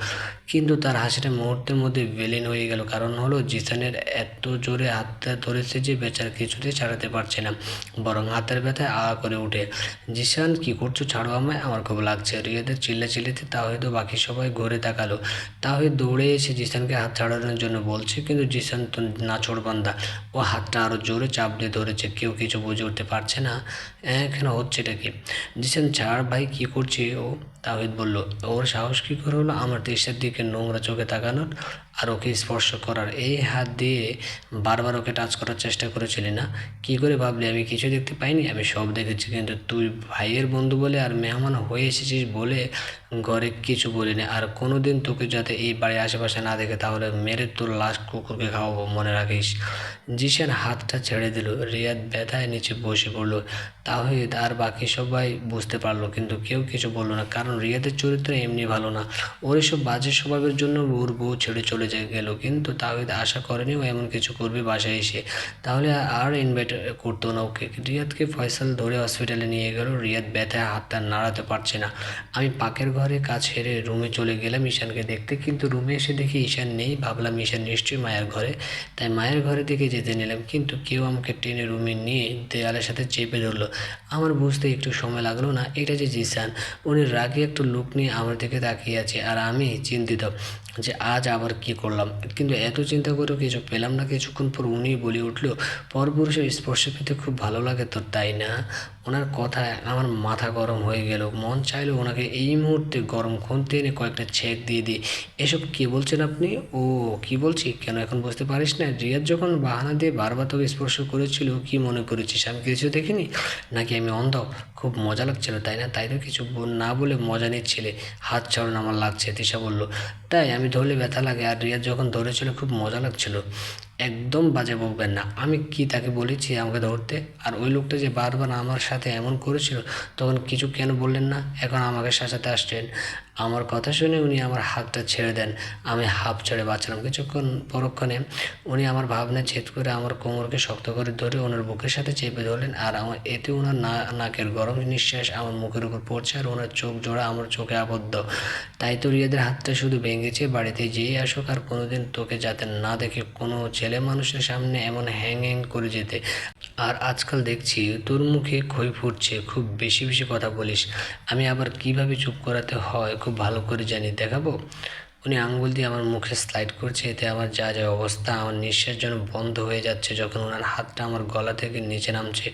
কিন্তু তার হাসিটা মুহূর্তের মধ্যে বিলীন হয়ে গেল। কারণ হলো জিসানের এত জোরে হাতটা ধরেছে যে বেচার কিছুতেই ছাড়াতে পারছে না, বরং হাতের ব্যথায় করে উঠে, জিসান কি করছো, ছাড়ো আমায়, আমার খুব লাগছে। রিয়াদের চিল্লাচিল্লিতে তাহিদ ও বাকি সবাই সবাই ঘুরে তাকালো। তাওহিদ দৌড়ে এসে জিসানকে হাত ছাড়ানোর জন্য বলছে, কিন্তু জিসান তো নাছোড়বান্দা, ও হাতটা আরও জোরে চাপ দিয়ে ধরেছে। কেউ কিছু বুঝে উঠতে পারছে না এখানে হচ্ছেটা কি। জিসান, ছাড় ভাই, কী করছে ও? তাওহিদ বলল। ওর সাহস কী করে হলো আমার তিশার দিকে নোংরা চোখে তাকানোর আর ওকে স্পর্শ করার? এই হাত দিয়ে বারবার ওকে টাচ করার চেষ্টা করেছিলি না? কী করে ভাবলি আমি কিছু দেখতে পাইনি? আমি সব দেখেছি, কিন্তু তুই ভাইয়ের বন্ধু বলে আর মেহমান হয়ে এসেছিস বলে ঘরে কিছু বলিনি। আর কোনো দিন তোকে যাতে এই বাড়ির আশেপাশে না দেখে, তাহলে মেরে তোর লাশ কুকুরকে খাওয়াবো, মনে রাখিস। জিসান হাতটা ছেড়ে দিল। রিয়াদ ব্যথায় নিচে বসে পড়লো। তাওহিদ আর বাকি সবাই বুঝতে পারলো, কিন্তু কেউ কিছু বললো না, কারণ রিয়াদের চরিত্র এমনি ভালো না। ওর এসব বাজে স্বভাবের জন্য ওর বউ ছেড়ে চলে গেল, কিন্তু তাওহিদ আশা করেনি ও এমন কিছু করবে বাসায় এসে, তাহলে আর ইনভাইট করতো না ওকে। রিয়াদকে ফয়সাল ধরে হসপিটালে নিয়ে গেল। রিয়াদ ব্যথায় হাতটা নাড়াতে পারছে না। আমি পাকের ঘরে কাজ সেরে রুমে চলে গেলাম ঈশানকে দেখতে, কিন্তু রুমে এসে দেখি ঈশান নেই। ভাবলাম ঈশান নিশ্চয়ই মায়ের ঘরে, তাই মায়ের ঘরের দিকে যেতে নিলাম, কিন্তু কেউ আমাকে টেনে রুমে নিয়ে দেয়ালের সাথে চেপে ধরলো। আমার বুঝতে একটু সময় লাগলো না এটা যে জিসান। উনি রাগে একটু লুক নিয়ে আমার দিকে তাকিয়ে আছে, আর আমি চিন্তিত যে আজ আবার কি করলাম। কিন্তু এত চিন্তা করেও কিছু পেলাম না। কিছুক্ষণ পর উনি বলে উঠল, পরপুরুষের স্পর্শ পেতে খুব ভালো লাগে তোর, তাই না? ওনার কথায় আমার মাথা গরম হয়ে গেল। মন চাইলো ওনাকে এই মুহূর্তে গরম খুন্তি এনে কয়েকটা ছেঁক দিয়ে দিই। এসব কী বলছেন আপনি? ও কি বলছি কেন এখন বুঝতে পারিস না? রিয়াদ যখন বাহানা দিয়ে বারবার তোকে স্পর্শ করেছিল, কি মনে করেছিস আমি কিছু দেখিনি? নাকি আমি অন্ধ? খুব মজা লাগছিল তাই না? তাই তো কিছু না বলে মজা নিচ্ছিলে। হাত ছাড়ুন, আমার লাগছে, তিশা বলল। তাই আমি ধরলে ব্যথা লাগে, আর রিয়াদ যখন ধরেছিল খুব মজা লাগছিল। একদম বাজে বকবেন না। আমি কি তাকে বলেছি আমাকে ধরতে? আর ওই লোকটা যে বারবার আমার সাথে এমন করেছিল, তখন কিছু কেন বললেন না? এখন আমাকে শাসাতে আসছেন? আমার কথা শুনে উনি আমার হাতটা ছেড়ে দেন। আমি হাঁপ ছেড়ে বাঁচলাম। কিছুক্ষণ পরক্ষণে উনি আমার ভাবনা ছেদ করে আমার কোমরকে শক্ত করে ধরে ওনার বুকের সাথে চেপে ধরলেন, আর আমার এতে ওনার নাকের গরম নিঃশ্বাস আমার মুখের উপর পড়ছে, আর ওনার চোখ জোড়া আমার চোখে আবদ্ধ। তাই তো রিয়াদের হাতটা শুধু ভেঙেছে। বাড়িতে যেই আসুক আর কোনোদিন তোকে যাতে না দেখে কোনো ছেলে মানুষের সামনে এমন হ্যাং হ্যাং করে যেতে। আর আজকাল দেখছি তোর মুখে খই ফুটছে, খুব বেশি বেশি কথা বলিস। আমি আবার কিভাবে চুপ করাতে হয় খুব ভালো করে জানি, দেখাবো? উনি আঙ্গুল দিয়ে আমার মুখে স্লাইড করছে, এতে আমার যা যা অবস্থা। আমার নিঃশ্বাস যেন বন্ধ হয়ে যাচ্ছে যখন ওনার হাতটা আমার গলা থেকে নিচে নামছে।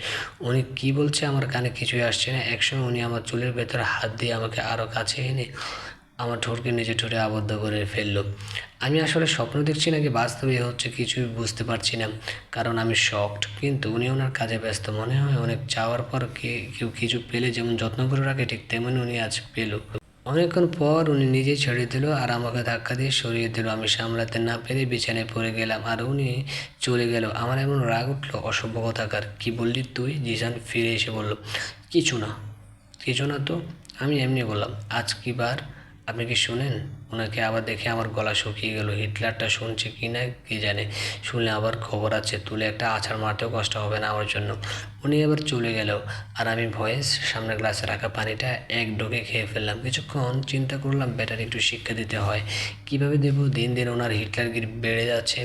উনি কি বলছে আমার কানে কিছুই আসছে না। একসময় উনি আমার চুলের ভেতরে হাত দিয়ে আমাকে আরও কাছে এনে আমার ঠোঁটকে নিজে ঠোঁটে আবদ্ধ করে ফেললো। আমি আসলে স্বপ্ন দেখছি নাকি বাস্তবে হচ্ছে কিছুই বুঝতে পারছি না, কারণ আমি শকড। কিন্তু উনি ওনার কাজে ব্যস্ত। মনে হয় অনেক চাওয়ার পর কেউ কিছু পেলে যেমন যত্ন করে রাখে, ঠিক তেমনি উনি আজ পেল। অনেকক্ষণ পর উনি নিজেই ছেড়ে দিল আর আমাকে ধাক্কা দিয়ে সরিয়ে দিল। আমি সামলাতে না পেরে বিছানায় পড়ে গেলাম, আর উনি চলে গেল। আমার এমন রাগ উঠলো, অসভ্য কথাকার। কি বললি তুই? জিসান ফিরে এসে বলল, কিছু না, কিছু না তো। আমি এমনি বললাম, আজ কি বার? আপনি কি শুনেন? ওনাকে আবার দেখে আমার গলা শুকিয়ে গেল। হিটলারটা শুনছে কি না কে জানে। শুনলে আবার খবর আছে, তুলে একটা আছাড় মারতেও কষ্ট হবে না আমার জন্য। উনি এবার চলে গেল, আর আমি ভয়ে সামনের গ্লাসে রাখা পানিটা এক ঢোকে খেয়ে ফেললাম। কিছুক্ষণ চিন্তা করলাম, ব্যাটার একটু শিক্ষা দিতে হয়। কিভাবে দেবো? দিন দিন ওনার হিটলারগিরি বেড়ে যাচ্ছে।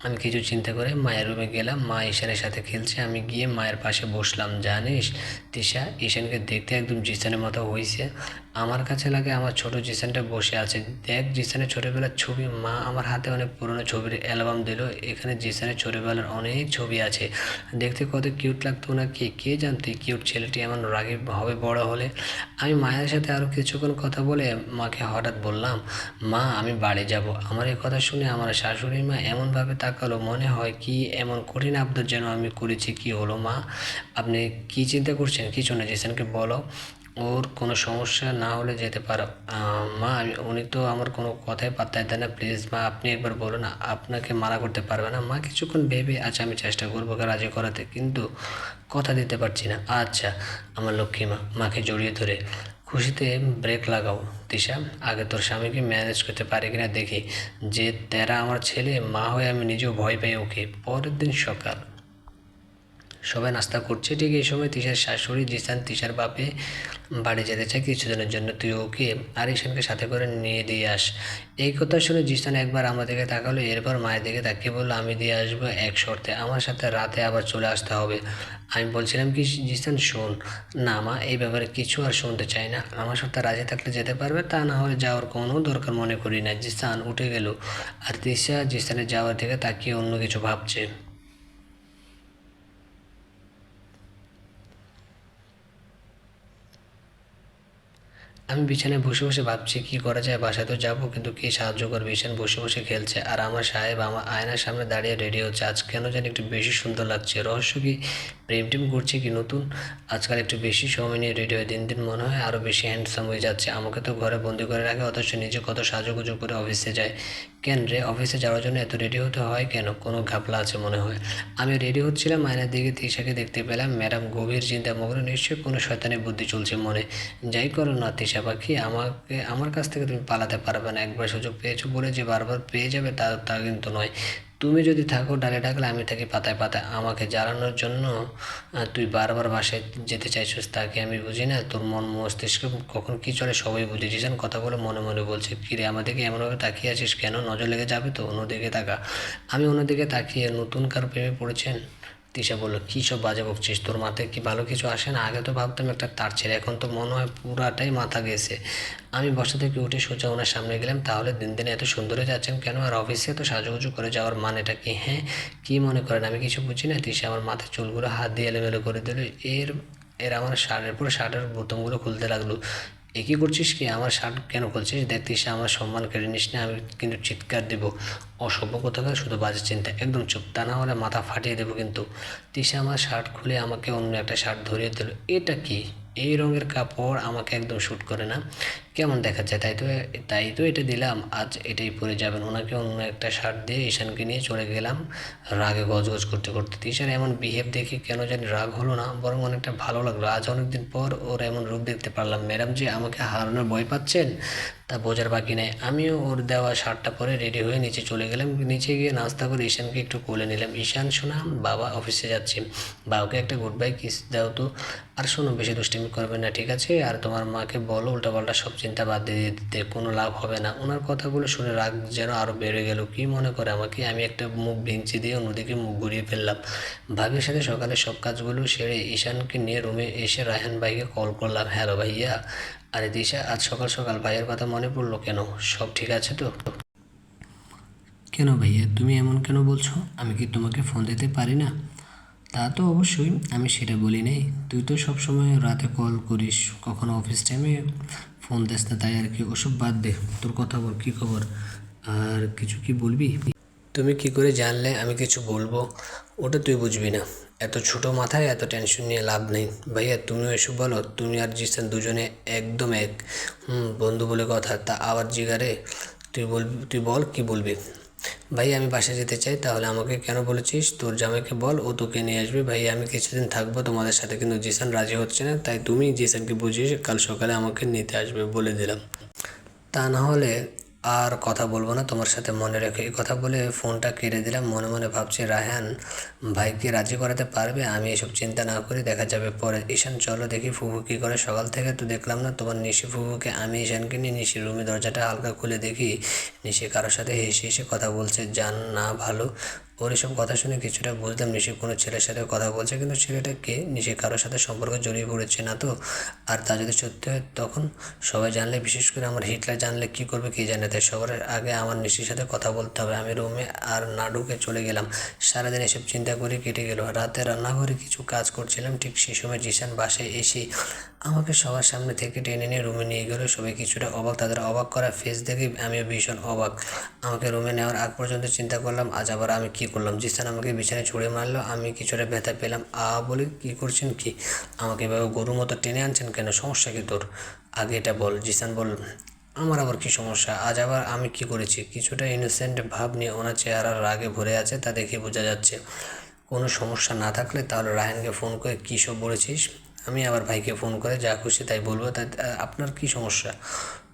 আমি কিছু চিন্তা করে মায়ের রুমে গেলাম। মা ঈশানের সাথে খেলছে। আমি গিয়ে মায়ের পাশে বসলাম। জানিস তিশা, ঈশানকে দেখতে একদম জিসানের মতো হয়েছে। আমার কাছে লাগে আমার ছোট জিসানটা বসে আছে। দেখ জিসানের ছোটোবেলার ছবি। মা আমার হাতে অনেক পুরনো ছবির অ্যালবাম দিল। এখানে জিসানের ছোটোবেলার অনেক ছবি আছে। দেখতে কত কিউট লাগতো নাকি? কে জানতো কিউট ছেলেটি এমন রাগী হবে বড় হলে। আমি মায়ের সাথে আরও কিছুক্ষণ কথা বলে মাকে হঠাৎ বললাম, মা আমি বাড়ি যাব। আমার এই কথা শুনে আমার শাশুড়ি মা এমনভাবে তাকালো, মনে হয় কি এমন কঠিন আবদার যেন আমি করেছি। কি হলো মা? আপনি কি চিন্তা করছেন? কিছু না, জিসানকে বলো ওর কোনো সমস্যা না হলে যেতে পারো। মা উনি তো আমার কোনো কথাই পাত্তাই দেয় না। প্লিজ মা আপনি একবার বলুন, আপনাকে মানা করতে পারবে না। মা কিছুক্ষণ ভেবে, আচ্ছা আমি চেষ্টা করবো রাজি করাতে, কিন্তু কথা দিতে পারছি না। আচ্ছা আমার লক্ষ্মী মা। মাকে জড়িয়ে ধরে খুশিতে ব্রেক লাগাও তিশা। আগে তোর স্বামীকে ম্যানেজ করতে পারে কিনা দেখি। যে তেরা আমার ছেলে, মা হয়ে আমি নিজেও ভয় পাই ওকে। পরের দিন সকাল। সবাই নাস্তা করছে, ঠিক এই সময় তিশার শাশুড়ি জিসান তিশার বাপে বাড়ি যেতে চায় কিছুদিনের জন্য, তুই ওকে আর ঈশানকে সাথে করে নিয়ে দিয়ে আস। এই কথা শুনে জিসান একবার আমার দিকে তাকালো, এরপর মায়ের দিকে তাকিয়ে বললো, আমি দিয়ে আসবো এক শর্তে, আমার সাথে রাতে আবার চলে আসতে হবে। আমি বলছিলাম কি জিসান শোন, না মা এই ব্যাপারে কিছু আর শুনতে চাই না, আমার সাথে রাজি থাকলে যেতে পারবে, তা না হলে যাওয়ার কোনো দরকার মনে করি না। জিসান উঠে গেল আর তিশা জিসানের যাওয়ার দিকে তাকিয়ে অন্য কিছু ভাবছে। আমি বিছানায় বসে বসে ভাবছি কি করা যায়, বাসায় তো যাবো কিন্তু কে সাহায্য করবে। ঈশান বসে বসে খেলছে আর আমার সাহেব আমার আয়নার সামনে দাঁড়িয়ে রেডি হচ্ছে। আজ কেন জানি একটু বেশি সুন্দর লাগছে। রহস্য কি, প্রেম টেম করছে কি নতুন? আজকাল একটু বেশি সময় নিয়ে রেডি হয়ে দিন দিন মনে হয় আরও বেশি হ্যান্ডসাম হয়ে যাচ্ছে। আমাকে তো ঘরে বন্দি করে রাখে, অথচ নিজে কত সাজুগুজু করে অফিসে যায়। কেন রে, অফিসে যাওয়ার জন্য এত রেডি হতে হয় কেন? কোনো ঘাপলা আছে মনে হয়। আমি রেডি হচ্ছিলাম, আয়নার দিকে তিশাকে দেখতে পেলাম। ম্যাডাম গভীর চিন্তামগ্ন, নিশ্চয়ই কোনো শয়তানি বুদ্ধি চলছে মনে। যাই করো না তিশা পাখি, আমার কাছ থেকে তুমি পালাতে পারবে না। একবার সুযোগ পেয়েছো বলে যে বারবার পেয়ে যাবে তা কিন্তু নয়। তুমি যদি থাকো ডালে ডাকলে, আমি থাকি পাতায় পাতায়। আমাকে জ্বালানোর জন্য তুই বারবার বাসায় যেতে চাইছিস, তা কি আমি বুঝি না? তোর মন মস্তিষ্ক কখন কী চলে সবাই বুঝে। জিসান কথা বলে মনে মনে বলছে, কিরে আমাদেরকে এমনভাবে তাকিয়ে আছিস কেন? নজর লেগে যাবে তো, অন্যদিকে তাকা। আমি অন্যদিকে তাকিয়ে, নতুন কার প্রেমে পড়েছেন? তিশা বলল, কী সব বাজে বকছিস, তোর মাথায় কি ভালো কিছু আসে না? আগে তো ভাবতাম একটা তার ছেলে, এখন তো মনে হয় পুরাটাই মাথা গেছে। আমি বসা থেকে উঠে সোজা ওনার সামনে গেলাম। তাহলে দিন দিন এত সুন্দর হয়ে যাচ্ছেন কেন, আর অফিসে এত সাজুগুজু করে যাওয়ার মানেটা কি? হ্যাঁ, কী মনে করেন আমি কিছু বুঝি না? তিশা আমার মাথায় চুলগুলো হাত দিয়ে এলোমেলো করে দিল। এর এর আমার শার্টের পরে শার্টের বোতামগুলো খুলতে লাগলো। এ কী করছিস কি? আমার শার্ট কেন খুলছিস? দেখ তিশা, আমার সম্মান কেড়ে নিস না, আমি কিন্তু চিৎকার দেবো। অসভ্য কোথাকার, শুধু বাজে চিন্তা, একদম চুপ, তা না হলে মাথা ফাটিয়ে দেবো কিন্তু। তিশা আমার শার্ট খুলে আমাকে অন্য একটা শার্ট ধরিয়ে দিল। এটা কি? এই রঙের কাপড় আমাকে একদম শ্যুট করে না, কেমন দেখা যায়? তাই তো এটা দিলাম, আজ এটাই পরে যাবেন। ওনাকে অন্য একটা শার্ট দিয়ে ঈশানকে নিয়ে চলে গেলাম, রাগে গজগজ করতে করতে। তিশার এমন বিহেভ দেখে কেন জানি রাগ হলো না, বরং অনেকটা ভালো লাগলো। আজ অনেকদিন পর ওর এমন রূপ দেখতে পারলাম। ম্যাডাম যে আমাকে হারানোর ভয় পাচ্ছেন তা বোঝার বাকি নেই। আমিও ওর দেওয়া শার্টটা পরে রেডি হয়ে নিচে চলে গেলাম। নিচে গিয়ে নাস্তা করে ঈশানকে একটু কোলে নিলাম। ঈশান শোনা, বাবা অফিসে যাচ্ছি, বাবাকে একটা গুড বাই কিস দাও তো। আর শোনো, বেশি দুষ্টিমি করবে না ঠিক আছে? আর তোমার মাকে বলো উল্টাপাল্টা সব চিন্তা বাদ দিয়ে দিতে, কোনো লাভ হবে না। ওনার কথাগুলো শুনে রাগ যেন আরও বেড়ে গেল। কী মনে করে আমাকে? আমি একটা মুখ ভেঙচি দিয়ে অন্যদিকে মুখ ঘুরিয়ে ফেললাম। ভাবির সাথে সকালে সব কাজগুলো সেরে ঈশানকে নিয়ে রুমে এসে রায়হান ভাইকে কল করলাম। হ্যালো ভাইয়া। আরে দিশা, আজ সকাল সকাল ভাইয়ের কথা মনে পড়লো কেন? সব ঠিক আছে তো? কেন ভাইয়া, তুমি এমন কেন বলছো? আমি কি তোমাকে ফোন দিতে পারি না? তা তো অবশ্যই, আমি সেটা বলি নাই। তুই তো সবসময় রাতে কল করিস, কখনো অফিস টাইমে ফোন দিস না, তাই আর কি। ওসব বাদ দে, তোর কথা বল, কী খবর? আর কিছু কি বলবি? তুমি কি করে জানলে আমি কিছু বলবো? ওটা তুই বুঝবি না। এত ছোট মাথায় এত টেনশন নিয়ে লাভ নেই। ভাইয়া তুমিও এসব বলো, তুমি আর জিসান দুজনে একদম এক। বন্ধু বলে কথা, তা আবার জিগারে। তুই বল কি বলবি? ভাই আমি বাসায় যেতে চাই। তাহলে আমাকে কেন বলেছিস? তোর জামাইকে বল, ও তোকে নিয়ে আসবে। ভাই আমি কিছুদিন থাকবো তোমাদের সাথে, কিন্তু জিসান রাজি হচ্ছে না, তাই তুমি জিসানকে বুঝিয়ে কাল সকালে আমাকে নিতে আসবে বলে দিলাম। তা না হলে আর কথা বলবো না তোমার সাথে, মনে রেখে। এই কথা বলে ফোনটা কেটে দিলাম। মনে মনে ভাবছি, রায়হান ভাইকে রাজি করাতে পারবে? আমি এসব চিন্তা না করি, দেখা যাবে পরে। ঈশান চলো দেখি ফুফু কী করে। সকাল থেকে তো দেখলাম না তোমার নিশি ফুফুকে। আমি ঈশানকে নিয়ে নিশির রুমে দরজাটা হালকা খুলে দেখি নিশি কারোর সাথে হেসে হেসে কথা বলছে। জান না ভালো। ওর এসব কথা শুনে কিছুটা বুঝলাম নিশি কোনো ছেলের সাথে কথা বলছে, কিন্তু ছেলেটা কে? নিশি কারোর সাথে সম্পর্কে জড়িয়ে পড়েছে না তো? আর তা যদি সত্যি হয় তখন সবাই জানলে, বিশেষ করে আমার হিটলার জানলে কী করবে কে জানে। তাই সবার আগে আমার নিশির সাথে কথা বলতে হবে। আমি রুমে আর না ঢুকে চলে গেলাম। সারাদিন এসব চিন্তা করে কেটে গেল। রাতে রান্নাঘরে কিছু কাজ করছিলাম, ঠিক সেই সময় জিসান বাসায় এসে আমাকে সবার সামনে থেকে টেনে নিয়ে রুমে নিয়ে গেল। সবাই কিছুটা অবাক, তাদের অবাক করা ফেস দেখে আমিও ভীষণ অবাক। আমাকে রুমে নেওয়ার আগ পর্যন্ত চিন্তা করলাম, আজ আবার আমি কী করলাম। জিসান আমাকে বিছানায় ছুঁড়ে মারলো, আমি কিছুটা ব্যথা পেলাম। বলে, কী করছেন কি? আমাকে এভাবে গরুর মতো টেনে আনছেন কেন? সমস্যা কি তোর? আগে এটা বল। জিসান বল, আমার আবার কী সমস্যা? আজ আবার আমি কি করেছি? কিছুটা ইনোসেন্ট ভাব নিয়ে ওনার চেহারার রাগে ভরে আছে, তা দেখে বোঝা যাচ্ছে। কোনো সমস্যা না থাকলে তাহলে রায়হানকে ফোন করে কী সব বলেছিস? আমি আবার ভাইকে ফোন করে যা খুশি তাই বলবো। তা আপনার কি সমস্যা?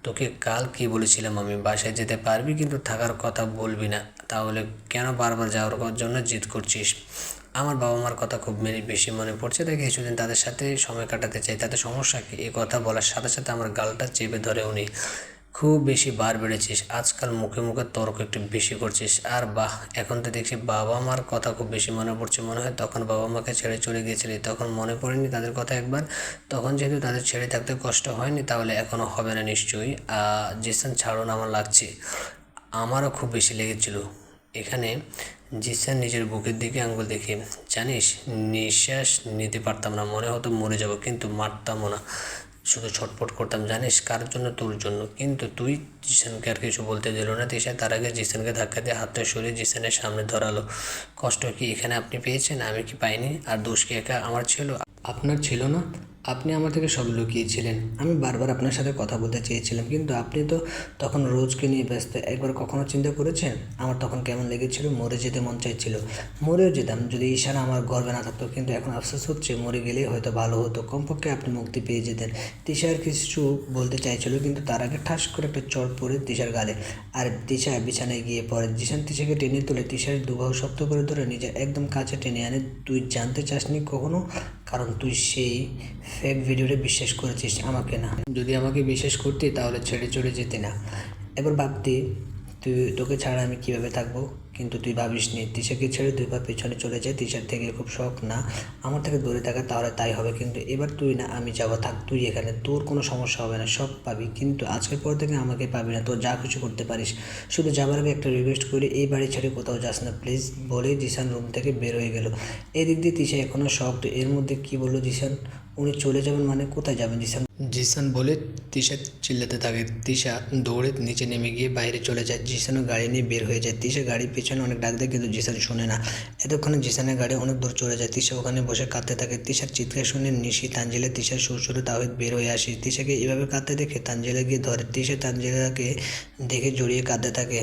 তোকে কাল কি বলেছিলাম আমি, বাসায় যেতে পারবি কিন্তু থাকার কথা বলবি না। তাহলে কেন বারবার যাওয়ার জন্য জিদ করছিস? আমার বাবা মার কথা খুব বেশি মনে পড়ছে, তাই কিছুদিন তাদের সাথে সময় কাটাতে চাই। তাতে সমস্যা কি? এই কথা বলার সাথে সাথে আমার গালটা চেপে ধরে উনি। খুব বেশি বার বেড়েছিস, আজকাল মুখে মুখে তর্ক একটু বেশি করছিস। আর বাহ, এখন তো দেখছি বাবা মার কথা খুব বেশি মনে পড়ছে। মনে হয় তখন বাবা মাকে ছেড়ে চলে গিয়েছিলি, তখন মনে পড়েনি তাদের কথা একবার? তখন যেহেতু তাদের ছেড়ে থাকতে কষ্ট হয়নি, তাহলে এখনও হবে না নিশ্চয়ই। জিসান ছাড়ুন, আমার লাগছে। আমারও খুব বেশি লেগেছিল। এখানে জিসান নিজের বুকের দিকে আঙ্গুল দেখে, জানিস, নিঃশ্বাস নিতে পারতাম না, মনে হতো মরে যাব, কিন্তু মারতামও না, শুধু ছটফট করতাম। জানিস কার জন্য? তোর জন্য। কিন্তু তুই। জিসানকে আর কিছু বলতে দিল না তিশা। তার আগে জিসানকে ধাক্কা দিয়ে হাতটা সরিয়ে জিসানের সামনে ধরালো। কষ্ট কি এখানে আপনি পেয়েছেন, আমি কি পাইনি? আর দোষ কি একা আমার ছিল? আপনার ছিল না? আপনি আমার থেকে সব লুকিয়েছিলেন। আমি বারবার আপনার সাথে কথা বলতে চেয়েছিলাম, কিন্তু আপনি তো তখন রোজকে নিয়ে ব্যস্ত। একবার কখনো চিন্তা করেছেন আমার তখন কেমন লেগেছিল? মরে যেতে মন চাইছিল, মরেও যেতাম যদি ঈশান আমার গর্বে না থাকতো। কিন্তু এখন আফসোস হচ্ছে, মরে গেলেই হয়তো ভালো হতো, কমপক্ষে আপনি মুক্তি পেয়ে যেতেন। তিশা আর কিছু বলতে চাইছিল, কিন্তু তার আগে ঠাস করে একটা চড় পড়ে তিশার গালে। আর তিশা বিছানায় গিয়ে পড়ে। জিসান তিশাকে টেনে তুলে তিশার দুবাহু শক্ত করে ধরে নিজের একদম কাছে টেনে আনে। তুই জানতে চাসনি কখনো, কারণ তুই সেই ফেক ভিডিওতে বিশ্বাস করেছিস, আমাকে না। যদি আমাকে বিশ্বাস করতি তাহলে ছেড়ে চলে যেতি না। এবার ভাবতি তোকে ছাড়া আমি কীভাবে থাকবো, কিন্তু তুই ভাবিসনি। তিশাকে ছেড়ে 2 পা পেছনে চলে যায়। তিশার থেকে খুব শখ না আমার থেকে দূরে থাকা, তাহলে তাই হবে। কিন্তু এবার তুই না, আমি যাবো, থাক তুই এখানে, তোর কোনো সমস্যা হবে না, সব পাবি। কিন্তু আজকের পর থেকে আমাকে পাবি না, তোর যা কিছু করতে পারিস। শুধু যাবার আগে একটা রিকোয়েস্ট করি, এই বাড়ি ছেড়ে কোথাও যাস না প্লিজ, বলেই জিসান রুম থেকে বের হয়ে গেল। এদিক দিয়ে তিশা এখনও শখ। তো এর মধ্যে কী বললো জিসান? উনি চলে যাবেন মানে? কোথায় যাবেন জিসান? জিসান বলে তিশা চিল্লাতে থাকে। তিশা দৌড়ে নিচে নেমে গিয়ে বাইরে চলে যায়। জিসানও গাড়ি নিয়ে বের হয়ে যায়। তিশা গাড়ির পেছনে অনেক ডাক দেয়, কিন্তু জিসান শোনে না। এতক্ষণে জিসানের গাড়ি অনেক দূর চলে যায়। তিশা ওখানে বসে কাঁদতে থাকে। তিশার চিৎকার শুনে নিশি, তানজিলা, তিশার শ্বশুর তাওহিদ বের হয়ে আসে। তিশাকে এভাবে কাঁদতে দেখে তানজিলা গিয়ে ধরে। তিশা তানজিলাকে দেখে জড়িয়ে কাঁদতে থাকে।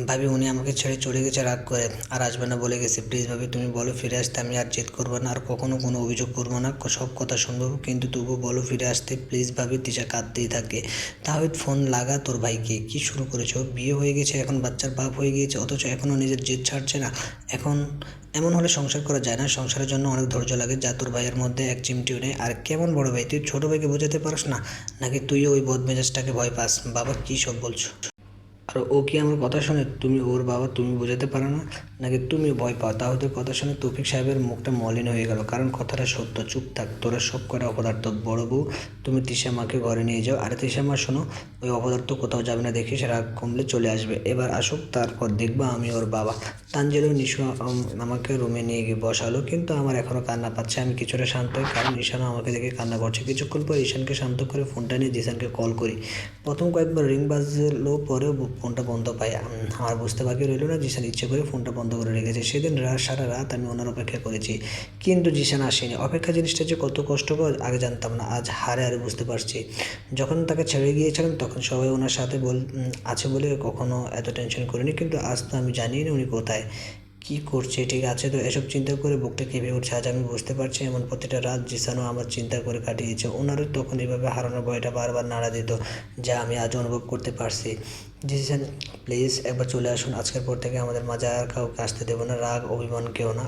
ভাবি, উনি আমাকে ছেড়ে চলে গেছে রাগ করে, আর আসবে না বলে গেছে। প্লিজ ভাবি, তুমি বলো ফিরে আসতে, আমি আর জেদ করবো না, আর কখনো কোনো অভিযোগ করবো না, সব কথা শুনবো, কিন্তু তবু বলো ফিরে আসতে প্লিজ ভাবি। তিশা কাঁদতেই থাকে। তাওহিদ, ফোন লাগা তোর ভাইকে। কি শুরু করেছো? বিয়ে হয়ে গেছে, এখন বাচ্চার বাপ হয়ে গিয়েছে, অথচ এখনও নিজের জেদ ছাড়ছে না। এখন এমন হলে সংসার করা যায় না। সংসারের জন্য অনেক ধৈর্য লাগে, যা তোর ভাইয়ের মধ্যে এক চিমটিও নেই। আর কেমন বড় ভাই তুই, ছোটো ভাইকে বোঝাতে পারস না? নাকি তুইও ওই বদমেজাজটাকে ভয় পাস? বাবা কী সব বলছো? আর ও কি আমার কথা শোনে? তুমি ওর বাবা, তুমি বোঝাতে পারো না? নাকি তুমি ভয় পাও? তাহলে কথা শুনে তৌফিক সাহেবের মুখটা মলিন হয়ে গেল। কারণ কথাটা সত্য। চুপ থাক, তোরা সব কটা অপদার্থ। বড় বউ, তুমি তিশা মাকে ঘরে নিয়ে যাও। আর তিশা মা শোনো, ওই অপদার্থ কোথাও যাবে না, দেখিস রাগ কমলে চলে আসবে। এবার আসুক, তারপর দেখবা আমি ওর বাবা। তানজিলা নিশু আমাকে রুমে নিয়ে গিয়ে বসালো, কিন্তু আমার এখনও কান্না পাচ্ছে। আমি কিছুটা শান্ত হই, কারণ ঈশানও আমাকে দেখে কান্না করছে। কিছুক্ষণ পর ঈশানকে শান্ত করে ফোনটা নিয়ে জিসানকে কল করি। প্রথম কয়েকবার রিং বাজলো, পরেও ফোনটা বন্ধ পাই। আমার বুঝতে বাকি রইল না জিসান ইচ্ছে করে ফোনটা বন্ধ করে রেখেছে। সেদিন সারা রাত আমি ওনার অপেক্ষা করেছি, কিন্তু জিসান আসেনি। অপেক্ষা জিনিসটা যে কত কষ্টকর আগে জানতাম না, আজ হারে হারে বুঝতে পারছি। যখন তাকে ছেড়ে গিয়েছিলাম তখন সবাই ওনার সাথে আছে বলে কখনো এত টেনশন করিনি, কিন্তু আজ তো আমি জানি না উনি কোথায়, কী করছে, ঠিক আছে তো? এসব চিন্তা করে বুকটা কেঁপে উঠছে। আজ আমি বুঝতে পারছি, এমন প্রতিটা রাত জিসানও আমার চিন্তা করে কাটিয়েছে। ওনারও তখন এভাবে হারানোর ভয়টা বারবার নাড়া দিত, যা আমি আজ অনুভব করতে পারছি। জিসান প্লিজ একবার চলে আসুন। আজকের পর থেকে আমাদের মাঝে আর কাউকে আসতে দেবো না, রাগ অভিমান কেউ না।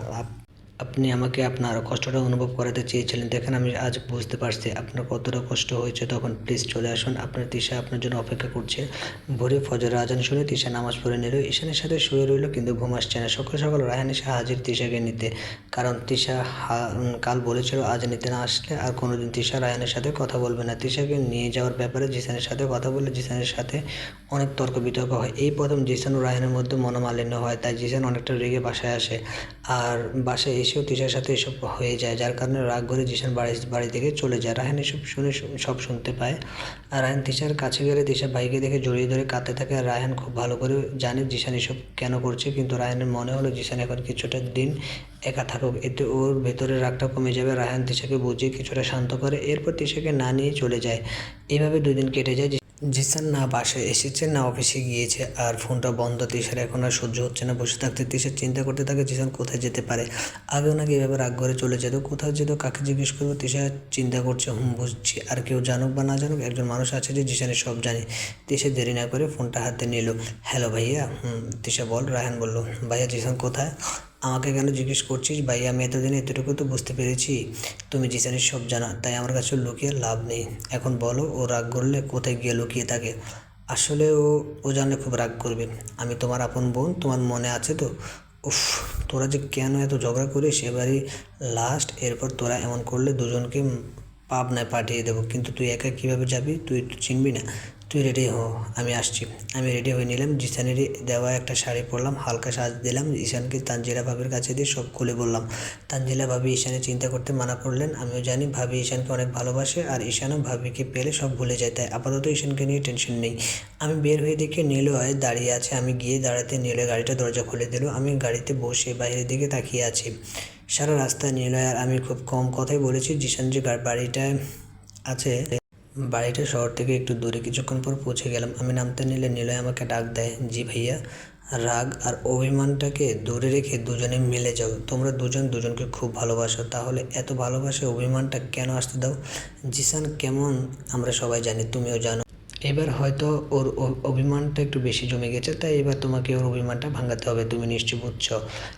আপনি আমাকে আপনার কষ্টটা অনুভব করাতে চেয়েছিলেন, দেখেন আমি আজ বুঝতে পারছি আপনার কতটা কষ্ট হয়েছে তখন। প্লিজ চলে আসুন, আপনার তিশা আপনার জন্য অপেক্ষা করছে। ভোরে ফজরের আজান শুনে তিশা নামাজ পড়ে নিল। ঈশানের সাথে শুয়ে রইল, কিন্তু ঘুম আসছে না। সকাল সকাল রায়হান এসে হাজির তিশাকে নিতে, কারণ তিশা কাল বলেছিল আজ নিতে না আসলে আর কোনোদিন তিশা রায়হানের সাথে কথা বলবে না। তিশাকে নিয়ে যাওয়ার ব্যাপারে জিসানের সাথে কথা বলে জিসানের সাথে অনেক তর্ক বিতর্ক হয়। এই প্রথম জিসান ও রায়হানের মধ্যে মনোমালিন্য হয়, তাই জিসান অনেকটা রেগে বাসায় আসে। আর বাসায় এসেও তিশার সাথে এসব হয়ে যায়, যার কারণে রাগ করে জিসান বাড়ি থেকে চলে যায়। রায়হান এসব শুনে সব শুনতে পায়। আর রায়হান তিশার কাছে গেলে তিশা ভাইকে দেখে জড়িয়ে ধরে কাঁদতে থাকে। আর রায়হান খুব ভালো করে জানে জিসান এসব কেন করছে, কিন্তু রায়হানের মনে হলো জিসান এখন কিছুটা দিন একা থাকুক, এতে ওর ভেতরের রাগটা কমে যাবে। রায়হান তিশাকে বুঝিয়ে কিছুটা শান্ত করে, এরপর তিশাকে না নিয়ে চলে যায়। এভাবে 2 দিন কেটে যায়। জিসান না বাসায় এসেছে না অফিসে গিয়েছে, আর ফোনটা বন্ধ। তিশার এখন আর সহ্য হচ্ছে না বসে থাকতে। তিশা চিন্তা করতে থাকে জিসান কোথায় যেতে পারে। আগেও নাকি এভাবে রাগ করে চলে যেত, কোথাও যেত, কাকে জিজ্ঞেস করবো। তিশা চিন্তা করছে, বুঝছি, আর কেউ জানুক বা না জানুক, একজন মানুষ আছে যে জিসানের সব জানে। তিশা দেরি না করে ফোনটা হাতে নিল। হ্যালো ভাইয়া। তিশা বল। রায়হান বলল, ভাইয়া জিসান কোথায়? আমাকে কেন জিজ্ঞেস করছিস? ভাই আমি এতদিনে এতটুকু তো বুঝতে পেরেছি তুমি জিসানের সব জানা, তাই আমার কাছে লুকিয়ে লাভ নেই। এখন বলো, ও রাগ করলে কোথায় গিয়ে লুকিয়ে থাকে? আসলে ও জানলে খুব রাগ করবে। আমি তোমার আপন বোন, তোমার মনে আছে তো? উফ, তোরা যে কেন এত ঝগড়া করিস? এবারই লাস্ট, এরপর তোরা এমন করলে দুজনকে পাবনায় পাঠিয়ে দেবো। কিন্তু তুই একা কীভাবে যাবি? তুই তো চিনবি না। তুই রেডি হ, আমি আসছি। আমি রেডি হয়ে নিলাম, জিসানেরই দেওয়া একটা শাড়ি পরলাম, হালকা সাজ দিলাম, ঈশানকে তানজিলা ভাবির কাছে দিয়ে সব খুলে বললাম। তানজিলা ভাবি ঈশানের চিন্তা করতে মানা করলেন। আমিও জানি ভাবি ঈশানকে অনেক ভালোবাসে, আর ঈশানও ভাবিকে পেলে সব ভুলে যায়, তাই আপাতত ঈশানকে নিয়ে টেনশন নেই। আমি বের হয়ে দেখি নিলয় দাঁড়িয়ে আছে। আমি গিয়ে দাঁড়াতে নিলয় গাড়িটা দরজা খুলে দিল। আমি গাড়িতে বসে বাইরের দিকে তাকিয়ে আছি। সারা রাস্তা নিলয় আর আমি খুব কম কথাই বলেছি। জিসান যে বাড়িটায় আছে, বাড়িটা শহর থেকে একটু দূরে। কিছুক্ষণ পর পৌঁছে গেলাম। আমি নামতে নিলে নিলয় আমাকে ডাক দেয়, জি ভাইয়া। রাগ আর অভিমানটাকে দূরে রেখে দুজনে মিলে যাও। তোমরা দুজন দুজনকে খুব ভালোবাসো, তাহলে এত ভালোবাসে অভিমানটা কেন আসতে দাও? জিসান কেমন আমরা সবাই জানি, তুমিও জানো। এবার হয়তো ওর অভিমানটা একটু বেশি জমে গেছে, তাই এবার তোমাকে ওর অভিমানটা ভাঙাতে হবে। তুমি নিশ্চয় বুঝছো?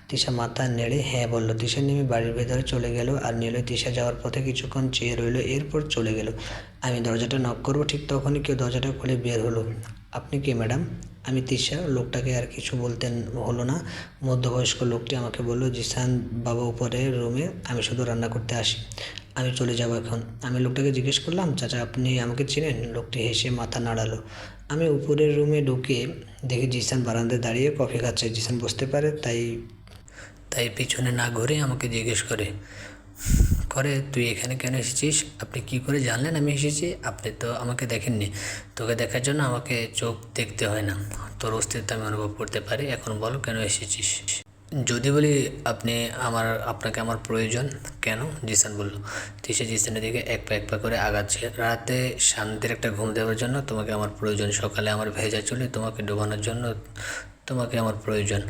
তিশা মাথা নেড়ে হ্যাঁ বলল। তিশা নেমে বাড়ির ভেতরে চলে গেল, আর নিলয় তিশা যাওয়ার পথে কিছুক্ষণ চেয়ে রইল, এরপর চলে গেল। আমি দরজাটা নক করবো, ঠিক তখনই কেউ দরজাটা খুলে বের হলো। আপনি কে ম্যাডাম? আমি তিশা। লোকটাকে আর কিছু বলতে হলো না। মধ্যবয়স্ক লোকটি আমাকে বলল, জিসান বাবা উপরের রুমে, আমি শুধু রান্না করতে আসি। আমি চলে যাব এখন। আমি লোকটাকে জিজ্ঞেস করলাম, চাচা আপনি আমাকে চেনেন? লোকটি হেসে মাথা নাড়ালো। আমি উপরের রুমে ঢুকে দেখি জিসান বারান্দায় দাঁড়িয়ে কফি খাচ্ছে। জিসান বুঝতে পারে, তাই তাই পিছনে না ঘুরে আমাকে জিজ্ঞেস করে তুই এখানে কেন এসেছিস? আপনি কি করে জানলেন আমি এসেছি? আপনি তো আমাকে দেখেননি। তোকে দেখার জন্য আমাকে চোখ দেখতে হয় না, তোর অস্তিত্ব আমি অনুভব করতে পারি। এখন বলো কেন এসেছিস? যদি বলি আপনাকে আমার প্রয়োজন। কেন? জিসান বলল। তিশা জিসানের দিকে এক পা করে আগাচ্ছে। রাতে শান্তির একটা ঘুম দেওয়ার জন্য তোমাকে আমার প্রয়োজন। সকালে আমার ভেজা চুলে তোমাকে ডোবানোর জন্য তোমাকে আমার প্রয়োজন।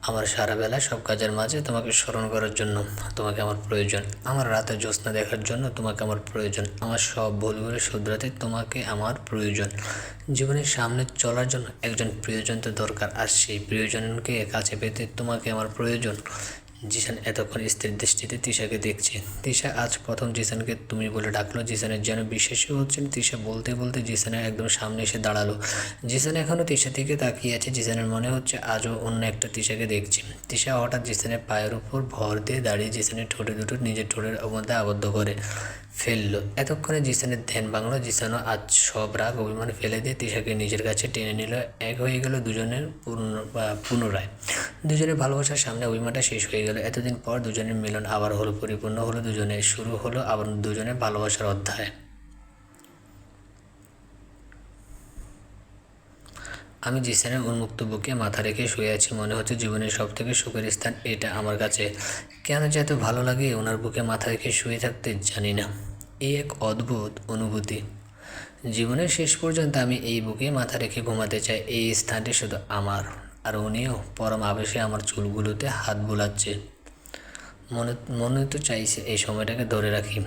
আমার সারা বেলা সব কাজের মাঝে তোমাকে স্মরণ করার জন্য তোমাকে আমার প্রয়োজন। আমার রাতে জ্যোৎস্না দেখার জন্য তোমাকে আমার প্রয়োজন। আমার সব ভুলগুলো শুধরাতে তোমাকে আমার প্রয়োজন। জীবনের সামনে চলার জন্য একজন প্রিয়জন তো দরকার, আর সেই প্রিয়জনকে কাছে পেতে তোমাকে আমার প্রয়োজন। জিসান এতক্ষণ স্থির দৃষ্টিতে তিশাকে দেখছে। তিশা আজ প্রথম জিসানকে তুমি বলে ডাকলো। জিসানের যেন বিশ্বাসই হচ্ছে না। তিশা বলতে বলতে জিসানের একদম সামনে এসে দাঁড়ালো। জিসান এখনও তিশার দিকে তাকিয়ে আছে। জিসানের মনে হচ্ছে আজও অন্য একটা তিশাকে দেখছে। তিশা হঠাৎ জিসানের পায়ের উপর ভর দিয়ে দাঁড়িয়ে জিসানের ঠোঁটে দুটো নিজের ঠোঁটের মধ্যে আবদ্ধ করে ফেললো। এতক্ষণে জিসানের ধ্যান ভাঙলো। জিসানও আজ সব রাগ অভিমান ফেলে দিয়ে তিশাকে নিজের কাছে টেনে নিল। এক হয়ে গেল দুজনের পুনরায়। দুজনের ভালোবাসার সামনে অভিমানটা শেষ হয়ে গেল। এতদিন পর দুজনের মিলন আবার হলো, পরিপূর্ণ হলো। দুজনের শুরু হলো আবার দুজনের ভালোবাসার অধ্যায়। আমি জিসানের উন্মুক্ত বুকে মাথা রেখে শুয়ে আছি। মনে হচ্ছে জীবনের সব থেকে সুখের স্থান এটা আমার কাছে। কেন যে এত ভালো লাগে ওনার বুকে মাথা রেখে শুয়ে থাকতে, জানি না। এই এক অদ্ভুত অনুভূতি। জীবনের শেষ পর্যন্ত আমি এই বুকে মাথা রেখে ঘুমাতে চাই। এই স্থানটি শুধু আমার, আর উনিও পরম আবেশে আমার চুলগুলোতে হাত বুলাচ্ছে। মনে মনে তো চাইছে এই সময়টাকে ধরে রাখি।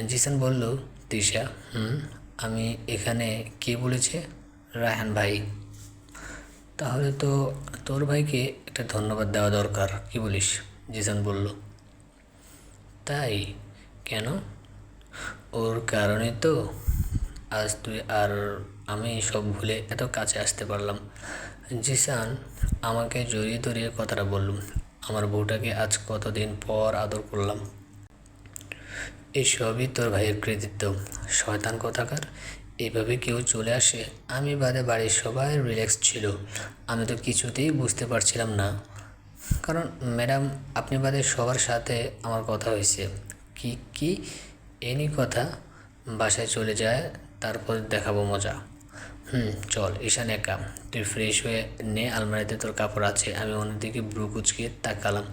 জিসান বলল, তিশা আমি এখানে, কে বলেছে? রায়হান ভাই। তাহলে তো তোর ভাইকে একটা ধন্যবাদ দেওয়া দরকার, কি বলিস? জিসান বলল। তাই? কেন? ওর কারণে তো আজ তুই আর আমি সব ভুলে এত কাছে আসতে পারলাম। জিসান আমাকে জড়িয়ে ধরে কথাটা বললুম, আমার বউটাকে আজ কতদিন পর আদর করলাম। এই সবই তোর ভাইয়ের কৃতিত্ব। শয়তান কোথাকার, এইভাবে কেউ চলে আসে? আমি বাদে বাড়ির সবাই রিল্যাক্স ছিল। আমি তো কিছুতেই বুঝতে পারছিলাম না, কারণ ম্যাডাম আপনি বাদে সবার সাথে আমার কথা হয়েছে। কি এনি কথা? বাসায় চলে যায়, তারপর দেখাবো মজা। চল। ঈশান একা, তুই ফ্রেশ হয়ে নে, আলমারিতে তোর কাপড় আছে। আমি অন্যদিকে ব্রু কুচকিয়ে তাকালাম।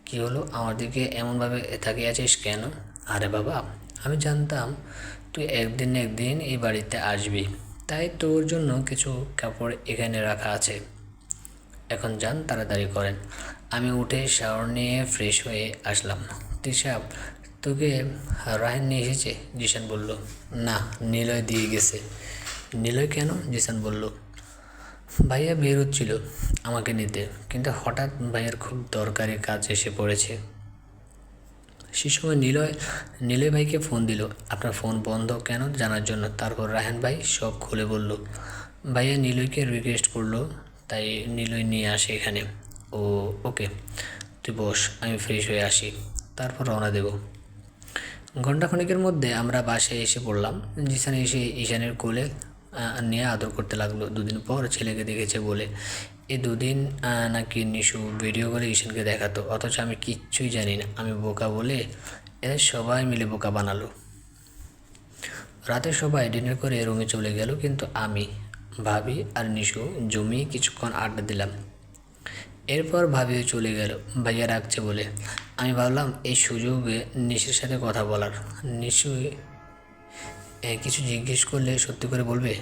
কী হলো? আমার দিকে এমনভাবে তাকিয়ে আছিস কেন? আরে বাবা, আমি জানতাম তুই একদিন না একদিন এই বাড়িতে আসবি, তাই তোর জন্য কিছু কাপড় এখানে রাখা আছে। এখন যান, তাড়াতাড়ি করেন। আমি উঠে শাওয়ার নিয়ে ফ্রেশ হয়ে আসলাম। তিশা, তোকে রায়হান নিয়ে এসেছে? জিসান বলল। না, নিলয় দিয়ে গেছে। নিলয় কেন? জিসান বলল। ভাইয়া বের হচ্ছিল আমাকে নিতে, কিন্তু হঠাৎ ভাইয়ার খুব দরকারি কাজ এসে পড়েছে। সে সময় নিলয় ভাইকে ফোন দিল, আপনার ফোন বন্ধ কেন জানার জন্য। তারপর রায়হান ভাই সব খুলে বলল। ভাইয়া নিলয়কে রিকোয়েস্ট করলো, তাই নিলয় নিয়ে আসে এখানে। ও ওকে, তুই বস, আমি ফ্রেশ হয়ে আসি, তারপর রওনা দেব। ঘণ্টাখানেকের মধ্যে আমরা বাসায় এসে পড়লাম। জিসান এসে ঈশানের কোলে নিয়ে আদর করতে লাগলো। দুদিন পর ছেলেকে দেখেছে বলে। এই দুদিন নাকি নিশু ভিডিও করে ঈশানকে দেখাতো, অথচ আমি কিচ্ছুই জানি না। আমি বোকা বলে এদের সবাই মিলে বোকা বানালো। রাতে সবাই ডিনার করে রুমে চলে গেল, কিন্তু আমি, ভাবি আর নিশু জমিয়ে কিছুক্ষণ আড্ডা দিলাম। এরপর ভাবিও চলে গেল ভাইয়া রাখছে বলে। আমি ভাবলাম এই সুযোগে নিশুর সাথে কথা বলার। নিশু কিছু জিজ্ঞেস করলে সত্যি করে বলবে?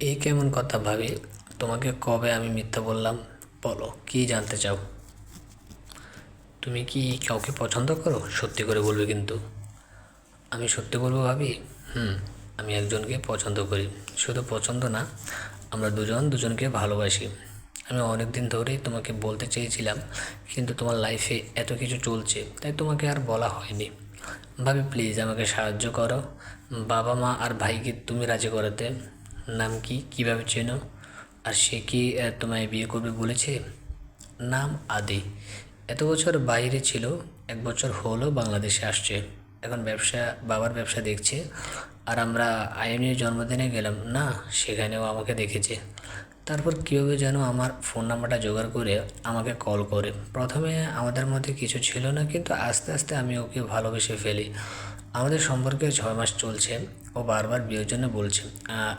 এই কেমন কথা ভাবি? তোমাকে কবে আমি মিথ্যা বললাম? বলো, কী জানতে চাও? তুমি কি কাউকে পছন্দ করো? সত্যি করে বলবে কিন্তু। আমি সত্যি বলবো ভাবি। আমি একজনকে পছন্দ করি। শুধু পছন্দ না, আমরা দুজন দুজনকে ভালোবাসি। আমি অনেক দিন ধরেই তোমাকে বলতে চেয়েছিলাম, কিন্তু তোমার লাইফে এত কিছু চলছে তাই তোমাকে আর বলা হয়নি। ভাবি প্লিজ আমাকে সাহায্য করো। বাবা মা আর ভাইকে তুমি রাজি করাতে। নাম কি, কীভাবে চেনো? আর সে কি তোমায় বিয়ে করবে বলেছে? নাম আদি। এত বছর বাইরে ছিল, 1 বছর হলো বাংলাদেশে আসছে। এখন বাবার ব্যবসা দেখছে। আর আমরা আয়নের জন্মদিনে গেলাম না, সেখানেও আমাকে দেখেছে। তারপর কীভাবে যেন আমার ফোন নাম্বারটা জোগাড় করে আমাকে কল করে। প্রথমে আমাদের মধ্যে কিছু ছিল না, কিন্তু আস্তে আস্তে আমি ওকে ভালোবেসে ফেলি। আমাদের সম্পর্কে 6 মাস চলছে। ও বারবার বিয়ের জন্য বলছে।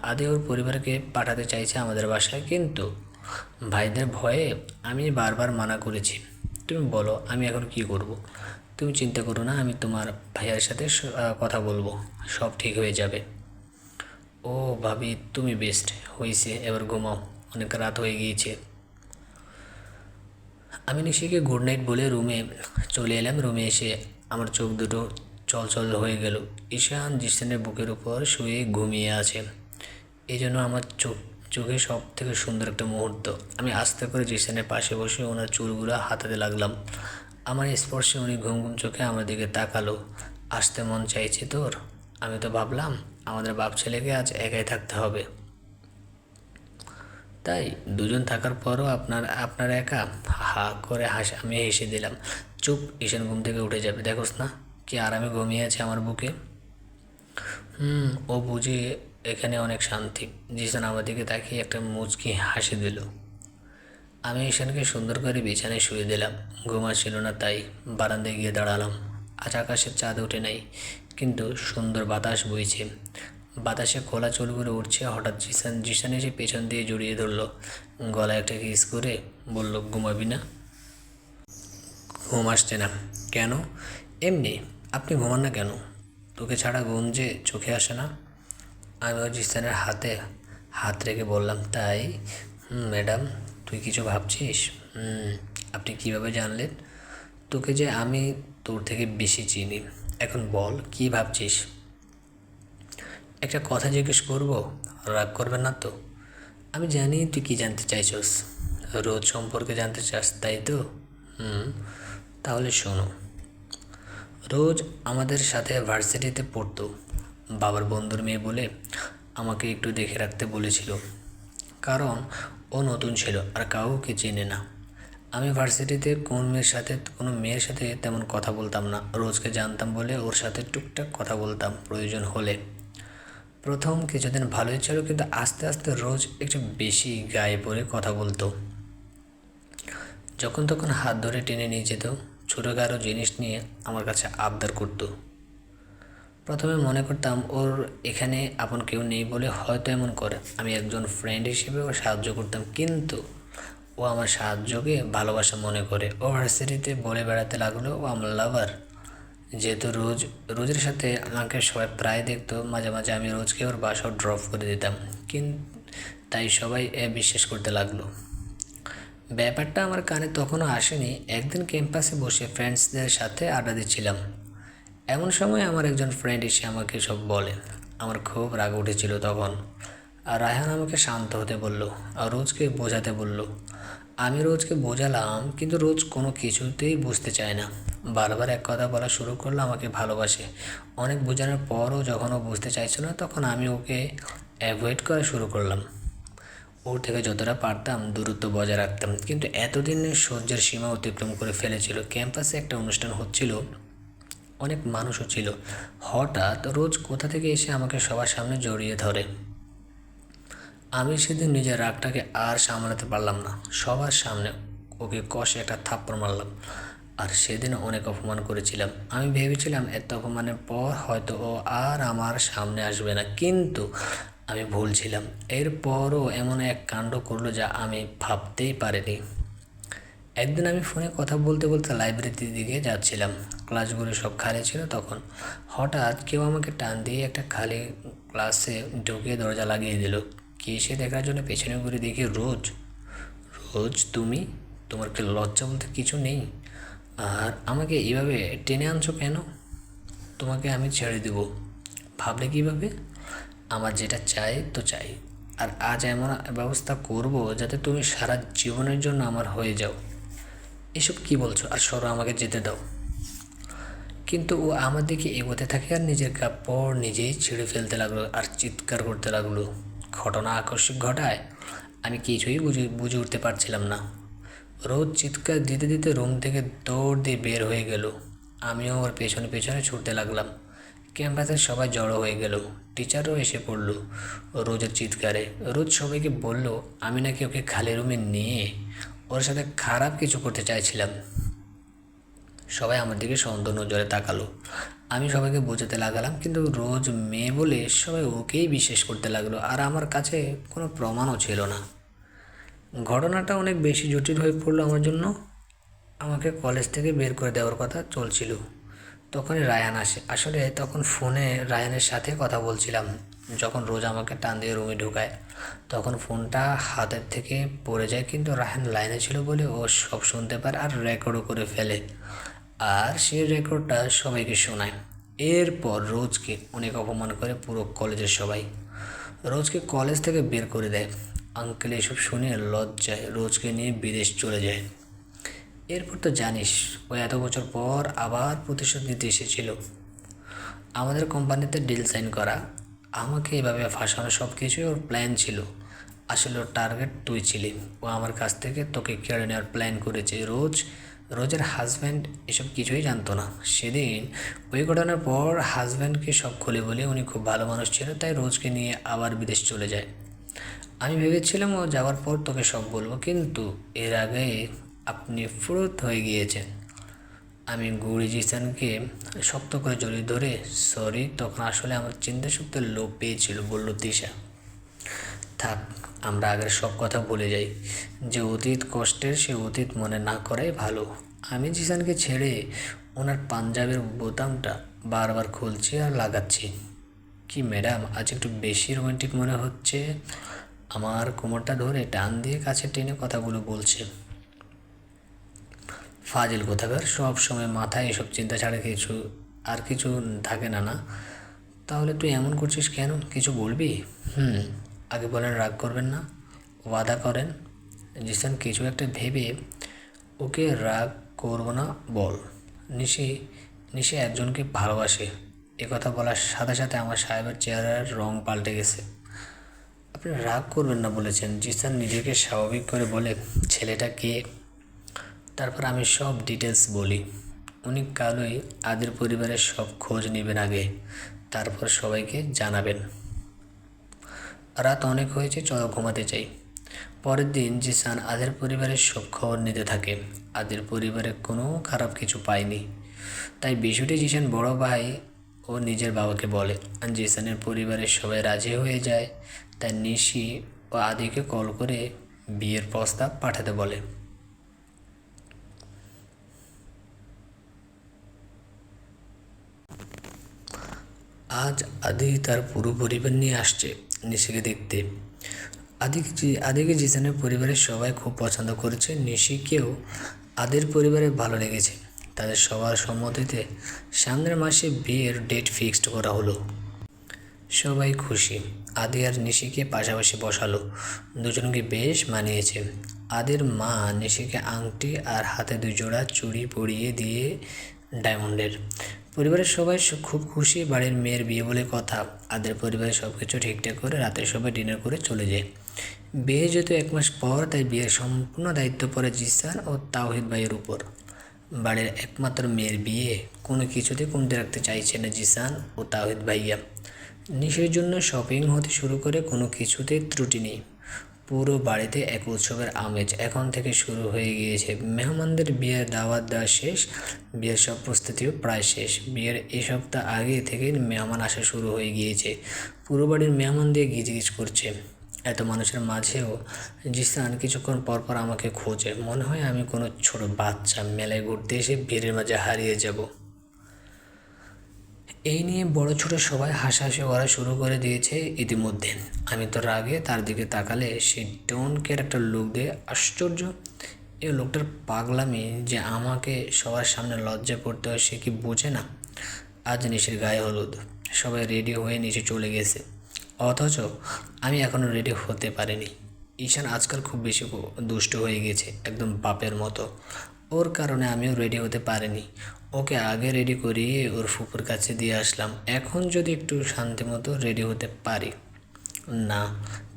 আদি ওর পরিবারকে পাঠাতে চাইছে আমাদের বাসায়, কিন্তু ভাইদের ভয়ে আমি বারবার মানা করেছি। তুমি বলো আমি এখন কি করব? তুমি চিন্তা করো না, আমি তোমার ভাইয়ার সাথে কথা বলবো, সব ঠিক হয়ে যাবে। ও ভাবি তুমি বেস্ট। হয়েছে, এবার ঘুমাও, অনেক রাত হয়ে গিয়েছে। আমি নিশিকে গুড নাইট বলে রুমে চলে এলাম। রুমে এসে আমার চোখ দুটো চলচল হয়ে গেল। ঈশান জিসানের বুকের উপর শুয়ে ঘুমিয়ে আছে। এই জন্য আমার চোখে সব থেকে সুন্দর একটা মুহূর্ত। আমি আস্তে করে জিসানের পাশে বসে ওনার চুলগুলো হাতাতে লাগলাম। আমার স্পর্শে উনি ঘুম ঘুম চোখে আমার দিকে তাকালো। আসতে মন চাইছে তোর? আমি তো ভাবলাম আমাদের বাপ ছেলেকে আজ একাই থাকতে হবে, তাই দুজন থাকার পরও আপনার একা। হা করে আমি হেসে দিলাম। চুপ, ঈশান ঘুম থেকে উঠে যাবে, দেখোস না কি আরামে ঘুমিয়ে আছে আমার বুকে। ও বুঝে এখানে অনেক শান্তি। জিসান আমার দিকে তাকিয়ে একটা মুচকি হাসি দিল। আমি ঈশানকে সুন্দর করে বিছানায় শুয়ে দিলাম। ঘুম আসছিল না, তাই বারান্দায় গিয়ে দাঁড়ালাম। আজ আকাশের চাঁদ ওঠে নাই, কিন্তু সুন্দর বাতাস বইছে। বাতাসে খোলা চুলগুলো উঠছে। হঠাৎ জিসান এসে পেছন দিয়ে জড়িয়ে ধরলো, গলায় একটা কিস করে বলল, ঘুমাবি না? ঘুম আসছে না কেন? এমনি। আপনি ঘুমান না কেন? তোকে ছাড়া ঘুম যে চোখে আসে না। আমি জিসানের হাতে হাত রেখে বললাম, তাই? ম্যাডাম, তুই কিছু ভাবছিস? আপনি কিভাবে জানলেন? তোকে যে আমি তোর থেকে বেশি চিনি। এখন বল কী ভাবছিস? একটা কথা জিজ্ঞেস করবো, রাগ করবেন না তো? আমি জানি তুই কী জানতে চাইছস। রোজ সম্পর্কে জানতে চাস, তাই তো? তাহলে শোনো। রোজ আমাদের সাথে ভার্সিটিতে পড়তো। বাবার বন্ধুর মেয়ে বলে আমাকে একটু দেখে রাখতে বলেছিল, কারণ ও নতুন ছিল আর কাউকে চেনে না। আমি ভার্সিটিতে কোনো মেয়ের সাথে তেমন কথা বলতাম না। রোজকে জানতাম বলে ওর সাথে টুকটাক কথা বলতাম প্রয়োজন হলে। প্রথম কিছুদিন ভালোই ছিল, কিন্তু আস্তে আস্তে রোজ একটু বেশি গায়ে পড়ে কথা বলতো। যখন তখন হাত ধরে টেনে নিয়ে যেত, ছোটোখাটো জিনিস নিয়ে আমার কাছে আবদার করতো। প্রথমে মনে করতাম ওর এখানে আপন কেউ নেই বলে হয়তো এমন করে। আমি একজন ফ্রেন্ড হিসেবে ও সাহায্য করতাম, কিন্তু ও আমার সাহায্যকে ভালোবাসা মনে করে। ও ভার্সিটিতে বলে বেড়াতে লাগলো ও আমার লাভার। যেহেতু রোজের সাথে আমাকে সবাই প্রায় দেখতো, মাঝে মাঝে আমি রোজকে ওর বাসাও ড্রপ করে দিতাম, তাই সবাই বিশ্বাস করতে লাগলো। ব্যাপারটা আমার কানে তখনও আসেনি। একদিন ক্যাম্পাসে বসে ফ্রেন্ডসদের সাথে আড্ডা দিচ্ছিলাম। এমন সময় আমার একজন ফ্রেন্ড এসে আমাকে সব বলে। আমার খুব রাগ উঠেছিল তখন। আর রায়হান আমাকে শান্ত হতে বলল আর রোজকে বোঝাতে বলল। আমি রোজকে বোঝালাম, কিন্তু রোজ কোনো কিছুতেই বুঝতে চায় না। বারবার এক কথা বলা শুরু করলো, আমাকে ভালোবাসে। অনেক বোঝানোর পরও যখন ও বুঝতে চাইছিল না, তখন আমি ওকে অ্যাভয়েড করা শুরু করলাম। ওর থেকে যতটা পারতাম দূরত্ব বজায় রাখতাম, কিন্তু এতদিন সহ্যের সীমা অতিক্রম করে ফেলেছিল। ক্যাম্পাসে একটা অনুষ্ঠান হচ্ছিল, অনেক মানুষও ছিল। হঠাৎ রোজ কোথা থেকে এসে আমাকে সবার সামনে জড়িয়ে ধরে। আমি সেদিন নিজের রাগটাকে আর সামলাতে পারলাম না। সবার সামনে ওকে কষে একটা থাপ্পড় মারলাম। আর সেদিন অনেক অপমান করেছিলাম। আমি ভেবেছিলাম এত অপমানের পর হয়তো ও আর আমার সামনে আসবে না, কিন্তু আমি ভুল ছিলাম। এরপরও এমন এক কাণ্ড করলো যা আমি ভাবতেই পারিনি। একদিন আমি ফোনে কথা বলতে বলতে লাইব্রেরির দিকে যাচ্ছিলাম। ক্লাসগুলো সব খালি ছিল তখন। হঠাৎ কেউ আমাকে টান দিয়ে একটা খালি ক্লাসে ঢুকিয়ে দরজা লাগিয়ে দিল। কি সে দেখার জন্য পেছনে ঘুরে দেখি রোজ। রোজ, তুমি? তোমার কি লজ্জা বলতে কিছু নেই? আর আমাকে এইভাবে টেনে আনছো কেন? তোমাকে আমি ছেড়ে দেব ভাবলে কীভাবে? আমার যেটা চাই তো চাই, আর আজ এমন ব্যবস্থা করব যাতে তুমি সারা জীবনের জন্য আমার হয়ে যাও। এসব কি বলছো? আর সরো, আমাকে যেতে দাও। কিন্তু ও আমার দিকে এগোতে থাকে আর নিজের কাপড় নিজেই ছিঁড়ে ফেলতে লাগলো আর চিৎকার করতে লাগলো। ঘটনা আকস্মিক ঘটায় আমি কিছুই বুঝে উঠতে পারছিলাম না। রোজ চিৎকার দিতে দিতে রুম থেকে দৌড় দিয়ে বের হয়ে গেল। আমিও ওর পেছনে পেছনে ছুটতে লাগলাম। ক্যাম্পাসের সবাই জড়ো হয়ে গেল। টিচারও এসে পড়ল রোজের চিৎকারে। রোজ সবাইকে বলল আমি নাকি ওকে খালি রুমে নিয়ে ওর সাথে খারাপ কিছু করতে চাইছিলাম। সবাই আমার দিকে সন্দেহ নজরে তাকালো। আমি সবাইকে বোঝাতে লাগলাম, কিন্তু রোজ মেয়ে বলে সবাই ওকেই বিশ্বাস করতে লাগলো, আর আমার কাছে কোনো প্রমাণও ছিল না। ঘটনাটা অনেক বেশি জটিল হয়ে পড়লো আমার জন্য। আমাকে কলেজ থেকে বের করে দেওয়ার কথা চলছিল। তখনই রায়ান আসে। আসলে তখন ফোনে রায়ানের সাথে কথা বলছিলাম। যখন রোজ আমাকে টান দিয়ে রুমে ঢুকায়, তখন ফোনটা হাতের থেকে পড়ে যায়, কিন্তু রায়ান লাইনে ছিল বলে ও সব শুনতে পারে আর রেকর্ডও করে ফেলে। আর সেই রেকর্ডটা সবাইকে শোনায়। এরপর রোজকে অনেক অপমান করে পুরো কলেজের সবাই। রোজকে কলেজ থেকে বের করে দেয়। আঙ্কেল এসব শুনে লজ্জায় রোজকে নিয়ে বিদেশ চলে যায়। এরপর তো জানিস, ও এত বছর পর আবার প্রতিশোধ নিতে এসেছিল। আমাদের কোম্পানিতে ডিল সাইন করা, আমাকে এভাবে ফাঁসানো, সব কিছুই ওর প্ল্যান ছিল। আসলে ওর টার্গেট তুই ছিলি। ও আমার কাছ থেকে তোকে কেড়ে নেওয়ার প্ল্যান করেছে। রোজের হাজব্যান্ড এসব কিছুই জানতো না। সেদিন ওই ঘটনার পর হাজব্যান্ডকে সব খুলে বলে, উনি খুব ভালো মানুষ ছিল, তাই রোজকে নিয়ে আবার বিদেশ চলে যায়। আমি ভেবেছিলাম ও যাওয়ার পর তোকে সব বলবো, কিন্তু এর আগে আপনি ফুরুত হয়ে গিয়েছেন। আমি গুড়ি জিসানকে শক্ত করে জড়িয়ে ধরে, সরি, তখন আসলে আমার চিন্তা শক্তির লোপ পেয়েছিল, বলল তিশা। থাক, আমরা আগের সব কথা ভুলে যাই। যে অতীত কষ্টের, সে অতীত মনে না করাই ভালো। আমি জিসানকে ছেড়ে ওনার পাঞ্জাবের বোতামটা বারবার খুলছি আর লাগাচ্ছি। কি ম্যাডাম, আজ একটু বেশি রোমান্টিক মনে হচ্ছে। আমার কোমরটা ধরে টান দিয়ে কাছে টেনে কথাগুলো বলছে। ফাজিল কোথাকার, সব সময় মাথায় এসব চিন্তা ছাড়া কিছু থাকে না। না তাহলে তুই এমন করছিস কেন? কিছু বলবি? আগে বলেন, রাগ করবেন না, ওয়াদা করেন। জিসান কিছু একটা ভেবে, ওকে রাগ করবো না, বল। নিশি একজনকে ভালোবাসে। কথা বলার সাথে সাথে আমার সাহেবের চেহারার রং পাল্টে গেছে। আপনি রাগ করবেন না বলেছেন। জিসান নিজেকে স্বাভাবিক করে বলে, ছেলেটা কে? তারপর আমি সব ডিটেলস বলি। উনি কালই আদির পরিবারের সব খোঁজ নেবেন আগে, তারপর সবাইকে জানাবেন। রাত অনেক হয়েছে, চলো ঘুমাতে চাই। পরের দিন জিসান আদির পরিবারের সব খবর নিতে থাকে। আদির পরিবারে কোনো খারাপ কিছু পায়নি, তাই বিষয়টি জিসান বড় ভাই ও নিজের বাবাকে বলে। জিসানের পরিবারের সবাই রাজি হয়ে যায়, তাই নিশি ও আদিকে কল করে বিয়ের প্রস্তাব পাঠাতে বলে। আজ আদি তার পুরো পরিবার নিয়ে আসছে নিশিকে দেখতে। আদিকে জিসানের পরিবারের সবাই খুব পছন্দ করেছে। নিশিকেও আদির পরিবারে ভালো লেগেছে। তাদের সবার সম্মতিতে সামনের মাসে বিয়ের ডেট ফিক্সড করা হলো। সবাই খুশি। আদি আর নিশিকে পাশাপাশি বসালো। দুজনকে বেশ মানিয়েছে। আদির মা নিশিকে আংটি আর হাতে 2 জোড়া চুড়ি পরিয়ে দিয়ে ডায়মন্ডের। পরিবারের সবাই খুব খুশি। বাড়ির মেয়ের বিয়ে বলে কথা। আদির পরিবারের সব কিছু ঠিকঠাক করে রাতে সবাই ডিনার করে চলে যায়। বিয়ে যেহেতু 1 মাস পর, তাই বিয়ের সম্পূর্ণ দায়িত্ব পড়ে জিসান ও তাওহিদ ভাইয়ের উপর। বাড়ির একমাত্র মেয়ের বিয়ে, কোনো কিছুতে কমতে রাখতে চাইছে না জিসান ও তাওহিদ ভাইয়া। নিশির জন্য শপিং হতে শুরু করে কোনো কিছুতে ত্রুটি নেই। পুরো বাড়িতে এক উৎসবের আমেজ এখন থেকে শুরু হয়ে গিয়েছে। মেহমানদের বিয়ের দাওয়াত দেওয়া শেষ, বিয়ের সব প্রস্তুতিও প্রায় শেষ। বিয়ের এই সপ্তাহ আগে থেকে মেহমান আসা শুরু হয়ে গিয়েছে। পুরো বাড়ির মেহমান দিয়ে গিজগিজ করছে। এত মানুষের মাঝেও জিসান কিছুক্ষণ পর পর আমাকে খোঁজে। মনে হয় আমি কোনো ছোট বাচ্চা মেলায় ঘুরতে এসে ভিড়ের মাঝে হারিয়ে যাব। এই নিয়ে বড় ছোট সবাই হাসাহাসি করা শুরু করে দিয়েছে ইতিমধ্যে। আমি তো রাগে তার দিকে তাকালে সে ডোন্ট কেয়ার একটা লুক দিয়ে আশ্চর্য। এই লোকটার পাগলামি যে আমাকে সবার সামনে লজ্জায় পড়তে হয় সে কি বোঝে না? আজ নিশির গায়ে হলুদ, সবাই রেডি হয়ে নিচে চলে গেছে, অথচ আমি এখনও রেডি হতে পারিনি। ঈশান আজকাল খুব বেশি দুষ্ট হয়ে গেছে, একদম বাপের মতো। ওর কারণে আমিও রেডি হতে পারিনি। ওকে আগে রেডি করিয়ে ওর ফুপুর কাছে দিয়ে আসলাম। এখন যদি একটু শান্তি মতো রেডি হতে পারি। না,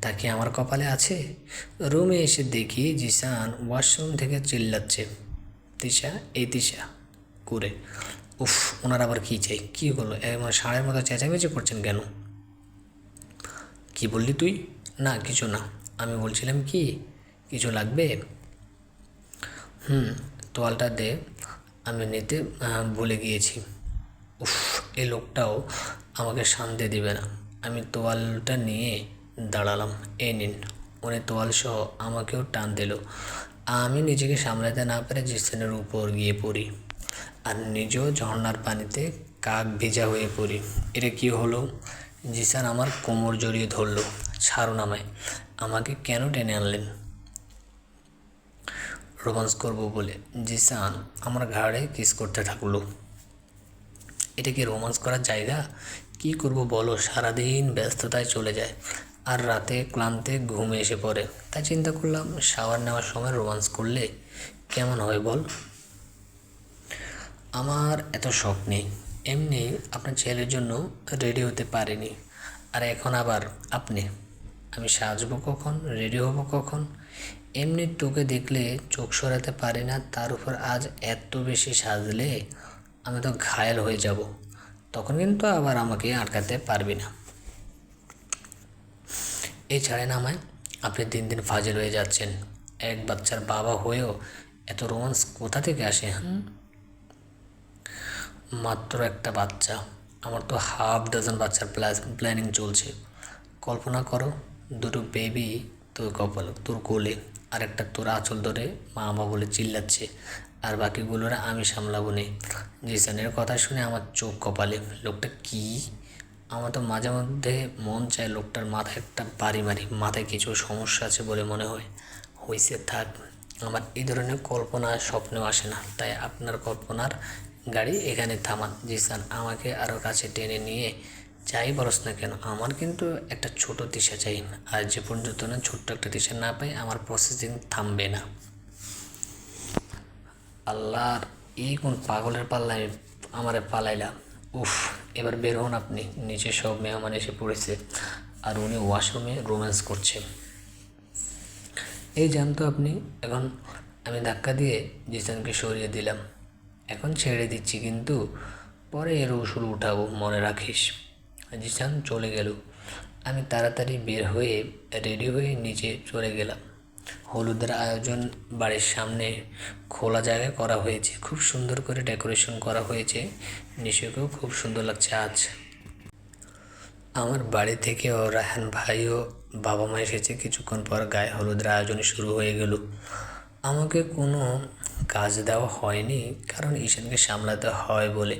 তা কি আমার কপালে আছে? রুমে এসে দেখি জিসান ওয়াশরুম থেকে চিল্লাচ্ছে, তিশা, এই তিশা করে। উফ, ওনার আবার কী চাই? কী হলো? এমন ষাঁড়ের মতো চেঁচামেচি করছেন কেন? কি বললি তুই? না কিছু না, আমি বলছিলাম কি, কিছু লাগবে? তোয়ালটা দে, আমি নিতে ভুলে গিয়েছি। উফ, এই লোকটাও আমাকে শান্তি দেবে না। আমি তোয়ালটা নিয়ে দাঁড়ালাম। এই নিন। উনি তোয়াল সহ আমাকেও টান দিল। আমি নিজেকে সামলাতে না পেরে জিসানের উপর গিয়ে পড়ি আর নিজেও ঝর্ণার পানিতে কাক ভেজা হয়ে পড়ি। এটা কি হলো? জিসান আমার কোমর জড়িয়ে ধরলো। ছাড়ুন আমায়। আমাকে কেন টেনে আনলেন? রোমান্স করবো বলে। জিসান আমার ঘাড়ে কিস করতে থাকলো। এটা কি রোমান্স করার জায়গা? কি করব বলো? সারাদিন ব্যস্ততায় চলে যায় আর রাতে ক্লান্তে ঘুমে এসে পড়ে। তাই চিন্তা করলাম শাওয়ার নেওয়ার সময় রোমান্স করলে কেমন হয় বল? আমার এত শখ নেই। এমনি আপনার ছেলের জন্য রেডি হতে পারিনি, আর এখন আবার আপনি। আমি সাজবো কখন, রেডি হব কখন? এমনি তোকে দেখলে চোখ সরাতে পারি না, তার উপর আজ এত বেশি সাজলে আমি তো ঘায়েল হয়ে যাব। তখন কিন্তু আবার আমাকে আটকাতে পারবি না। এই ছাড়েন আমায়। আপনি দিন দিন ফাজিল হয়ে যাচ্ছেন। এক বাচ্চার বাবা হয়েও এত রোমান্স কোথা থেকে আসে? মাত্র একটা বাচ্চা? আমার তো হাফ ডজন বাচ্চার প্ল্যানিং চলছে। কল্পনা করো, 2টো বেবি তোর তোর কোলে, আর একটা তোর আঁচল ধরে মা মা বলে চিল্লাচ্ছে, আর বাকিগুলোরা আমি সামলাবো নে। জিসানের কথা শুনে আমার চোখ কপালে। লোকটা কি? আমার তো মাঝে মধ্যে মন চায় লোকটার মাথায় একটা বাড়ি মারি। মাথায় কিছু সমস্যা আছে বলে মনে হয়। হইছে থাক, আমার এই ধরনের কল্পনা স্বপ্নেও আসে না। তাই আপনার কল্পনার গাড়ি এখানে থামান। জিসান আমাকে আরও কাছে টেনে নিয়ে, যাই বলস না কেন, আমার কিন্তু একটা ছোট দিশা চাই। আর যে পর্যন্ত না ছোট্ট একটা দিশা না পাই, আমার প্রসেসিং থামবে না। আল্লাহর, এই কোন পাগলের পাল্লায় আমারে পালাইলা? উফ, এবার বের হন আপনি। নিচে সব মেহমান এসে পড়েছে আর উনি ওয়াশরুমে রোম্যান্স করছে। এই জানতো আপনি। এখন আমি ধাক্কা দিয়ে জিসানকে সরিয়ে দিলাম। এখন ছেড়ে দিচ্ছি, কিন্তু পরে এর উসুল উঠাবো, মনে রাখিস। জিসান চলে গেল। আমি তাড়াতাড়ি বের হয়ে রেডি হয়ে নিচে চলে গেলাম। হলুদের আয়োজন বাড়ির সামনে খোলা জায়গায় করা হয়েছে। খুব সুন্দর করে ডেকোরেশন করা হয়েছে। নিশোকেও খুব সুন্দর লাগছে আজ। আমার বাড়ি থেকেও রায়হান ভাইও বাবা মা এসেছে। কিছুক্ষণ পর গায়ে হলুদের আয়োজন শুরু হয়ে গেল। আমাকে কোনো কাজ দেওয়া হয়নি, কারণ ঈশানকে সামলাতে হয় বলে।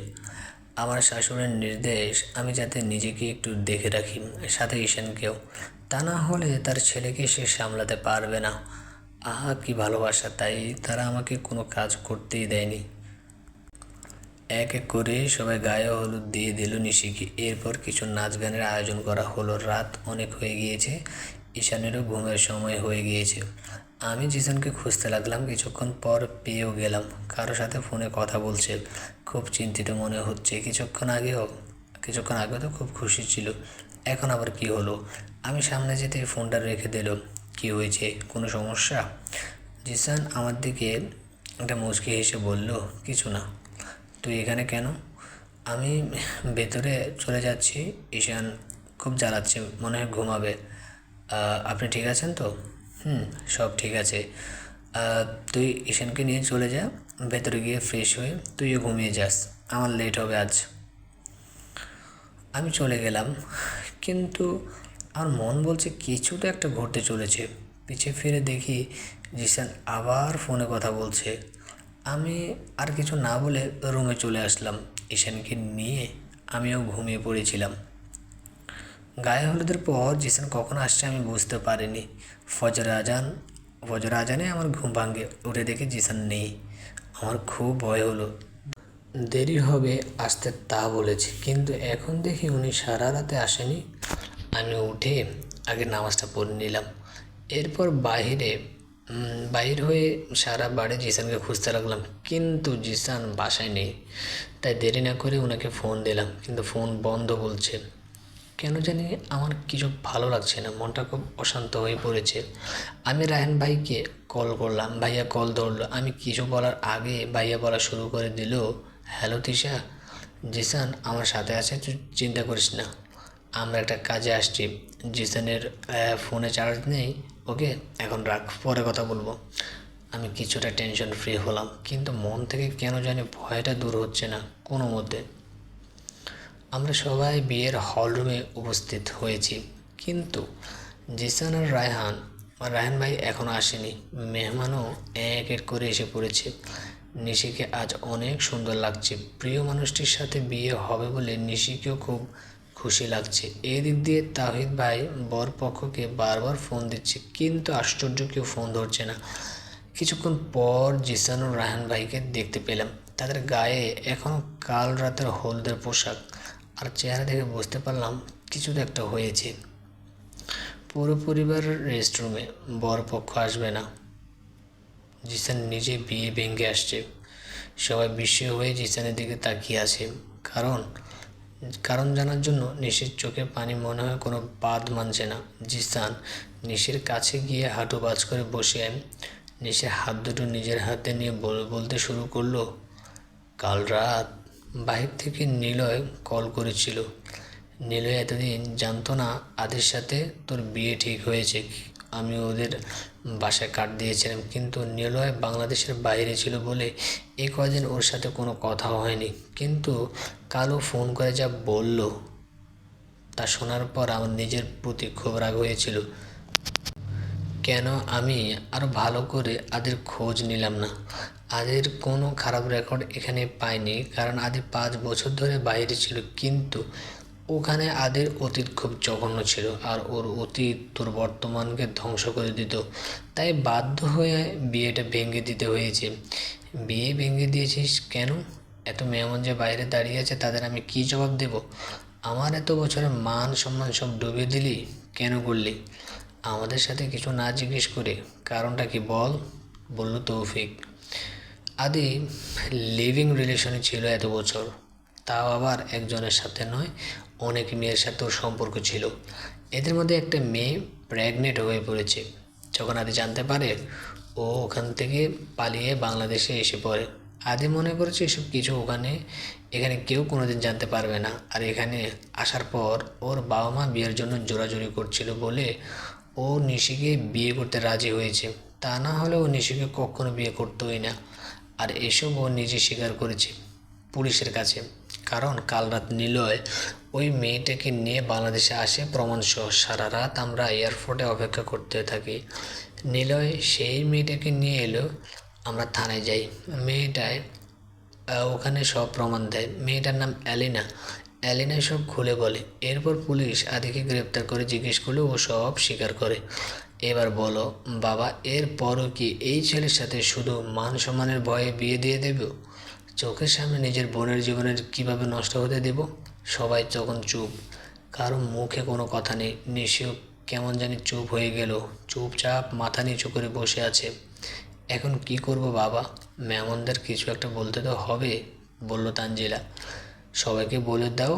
আমার শাশুড়ির নির্দেশ আমি যাতে নিজেকে একটু দেখে রাখি, সাথে ঈশানকেও। তা না হলে তার ছেলেকে সে সামলাতে পারবে না। আহা, কি ভালোবাসা! তাই তারা আমাকে কোনো কাজ করতেই দেয়নি। এক এক করে সবাই গায়ে হলুদ দিয়ে দিল নিশিকে। এরপর কিছু নাচ গানের আয়োজন করা হলো। রাত অনেক হয়ে গিয়েছে, ঈশানেরও ঘুমের সময় হয়ে গিয়েছে। আমি জিসানকে খুঁজতে লাগলাম, কিছুক্ষণ পর পেয়েও গেলাম। কারোর সাথে ফোনে কথা বলছে, খুব চিন্তিত মনে হচ্ছে। কিছুক্ষণ আগেও তো খুব খুশি ছিল, এখন আবার কি হলো? আমি সামনে যেতে ফোনটা রেখে দিল। কি হয়েছে, কোনো সমস্যা? জিসান আমার দিকে একটা মুচকি হেসে বলল, কিছু না। তুই এখানে কেন? আমি ভেতরে চলে যাচ্ছি, ঈশান খুব জ্বালাচ্ছে, মনে হয় ঘুমাবে। আপনি ঠিক আছেন তো? সব ঠিক আছে। তুই ঈশানকে নিয়ে চলে যা, ভেতরে গিয়ে ফ্রেশ হয়ে তুইও ঘুমিয়ে যাস, আমার লেট হবে আজ। আমি চলে গেলাম, কিন্তু আমার মন বলছে কিছু তো একটা ঘটতে চলেছে। পিছিয়ে ফিরে দেখি জিসান আবার ফোনে কথা বলছে। আমি আর কিছু না বলে রুমে চলে আসলাম। ঈশানকে নিয়ে আমিও ঘুমিয়ে পড়েছিলাম। গায়ে হলুদের পর জিসান কখন আসছে আমি বুঝতে পারিনি। ফজর আজানে আমার ঘুম ভাঙে, উঠে দেখি জিসান নেই। আমার খুব ভয় হলো। দেরি হবে আসতে তা বলেছে, কিন্তু এখন দেখি উনি সারা রাতে আসেনি। আমি উঠে আগে নামাজটা পড়ে নিলাম। এরপর বাহির হয়ে সারা বাড়ি জিসানকে খুঁজতে লাগলাম, কিন্তু জিসান বাসায় নেই। তাই দেরি না করে ওনাকে ফোন দিলাম, কিন্তু ফোন বন্ধ বলছে। কেন জানি আমার কিছু ভালো লাগছে না, মনটা খুব অশান্ত হয়ে পড়েছে। আমি রায়হান ভাইকে কল করলাম, ভাইয়া কল ধরলো। আমি কিছু বলার আগে ভাইয়া বলা শুরু করে দিল, হ্যালো তিশা, জিসান আমার সাথে আছে, তুই চিন্তা করিস না, আমরা একটা কাজে আসছি। জিসানের ফোনে চার্জ নেই, ওকে এখন রাখ, পরে কথা বলবো। আমি কিছুটা টেনশন ফ্রি হলাম, কিন্তু মন থেকে কেন জানি ভয়টা দূর হচ্ছে না কোনো মধ্যে। আমরা সবাই বিয়ের হলরুমে উপস্থিত হয়েছি, কিন্তু জিসান আর রায়হান ভাই এখনও আসেনি। মেহমানও এক এক করে এসে পড়েছে। নিশিকে আজ অনেক সুন্দর লাগছে। প্রিয় মানুষটির সাথে বিয়ে হবে বলে নিশিকেও খুব খুশি লাগছে। এই দিক দিয়ে তাহিদ ভাই বরপক্ষকে বারবার ফোন দিচ্ছে, কিন্তু আশ্চর্য কেউ ফোন ধরছে না। কিছুক্ষণ পর জিসান ও রায়হান ভাইকে দেখতে পেলাম। তাদের গায়ে এখনও কাল রাতের হলদের পোশাক, আর চেহারা দেখে বুঝতে পারলাম কিছু তো একটা হয়েছে। পুরো পরিবার রেস্টরুমে, বরপক্ষ আসবে না, জিসান নিজে বিয়ে ভেঙে আসছে। সবাই বিস্ময় হয়ে জিসানের দিকে তাকিয়ে আছে। কারণ কারণ জানার জন্য নিশির চোখে পানি মনে হয় কোনো বাদ মানছে না। জিসান নিশির কাছে গিয়ে হাঁটু বাজ করে বসে নিশির হাত দুটো নিজের হাতে নিয়ে বলতে শুরু করলো, কাল রাত বাহির থেকে নিলয় কল করেছিল। নিলয় এতদিন জানতো না আদের সাথে তোর বিয়ে ঠিক হয়েছে। আমি ওদের বাসায় কার্ড দিয়েছিলাম, কিন্তু নিলয় বাংলাদেশের বাইরে ছিল বলে এই কদিন ওর সাথে কোনো কথা হয়নি। কিন্তু কালও ফোন করে যা বলল, তা শোনার পর আমার নিজের প্রতি খুব রাগ হয়েছিল। কেন আমি আরও ভালো করে আদের খোঁজ নিলাম না? আদের কোনো খারাপ রেকর্ড এখানে পাইনি, কারণ আদি 5 বছর ধরে বাইরে ছিল, কিন্তু ওখানে আদের অতীত খুব জঘন্য ছিল, আর ওর অতীত তোর বর্তমানকে ধ্বংস করে দিত। তাই বাধ্য হয়ে বিয়েটা ভেঙে দিতে হয়েছে। বিয়ে ভেঙে দিয়েছিস কেন? এত মেহমান যে বাইরে দাঁড়িয়ে আছে, তাদের আমি কী জবাব দেব? আমার এত বছরের মান সম্মান সব ডুবিয়ে দিলি, কেন করলি? আমাদের সাথে কিছু না জিজ্ঞেস করে কারণটা কি বল, বলল তৌফিক। আদি লিভিং রিলেশনে ছিল এত বছর, তাও আবার একজনের সাথে নয়, অনেক মেয়ের সাথেও সম্পর্ক ছিল। এদের মধ্যে একটা মেয়ে প্রেগনেন্ট হয়ে পড়েছে। যখন আদি জানতে পারে, ও ওখান থেকে পালিয়ে বাংলাদেশে এসে পড়ে। আদি মনে করেছে এসব কিছু এখানে কেউ কোনোদিন জানতে পারবে না। আর এখানে আসার পর ওর বাবা মা বিয়ের জন্য জোরাজুরি করছিল বলে ও নিশিকে বিয়ে করতে রাজি হয়েছে। তা না হলে ও নিশিকে কখনো বিয়ে করতোই না। আর এসব ও নিজে স্বীকার করেছে পুলিশের কাছে। কারণ কাল রাত নিলয় ওই মেয়েটাকে নিয়ে বাংলাদেশে আসে প্রমাণসহ। সারা রাত আমরা এয়ারপোর্টে অপেক্ষা করতে থাকি। নিলয় সেই মেয়েটাকে নিয়ে এলো, আমরা থানায় যাই। মেয়েটায় ওখানে সব প্রমাণ দেয়। মেয়েটার নাম অ্যালিনা সব খুলে বলে। এরপর পুলিশ আদিকে গ্রেপ্তার করে জিজ্ঞেস করলে ও সব স্বীকার করে। এবার বলো বাবা, এরপরও কি এই ছেলের সাথে শুধু মান সম্মানের ভয়ে বিয়ে দিয়ে দেব? চোখের সামনে নিজের বোনের জীবনের কিভাবে নষ্ট হতে দেব? সবাই তখন চুপ, কারো মুখে কোনো কথা নেই। নিশিও কেমন জানি চুপ হয়ে গেল, চুপচাপ মাথা নিচু করে বসে আছে। এখন কি করব বাবা? মেহমানদের কিছু একটা বলতে তো হবে, বলল তানজিলা। সবাইকে বলে দাও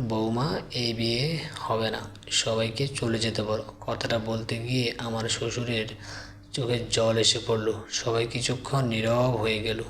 বৌমা এই বিয়ে হবে না, সবাইকে চলে যেতে বলো। কথাটা বলতে গিয়ে আমার শ্বশুরের চোখে জল এসে পড়ল। সবাই কিছুক্ষণ নীরব হয়ে গেল।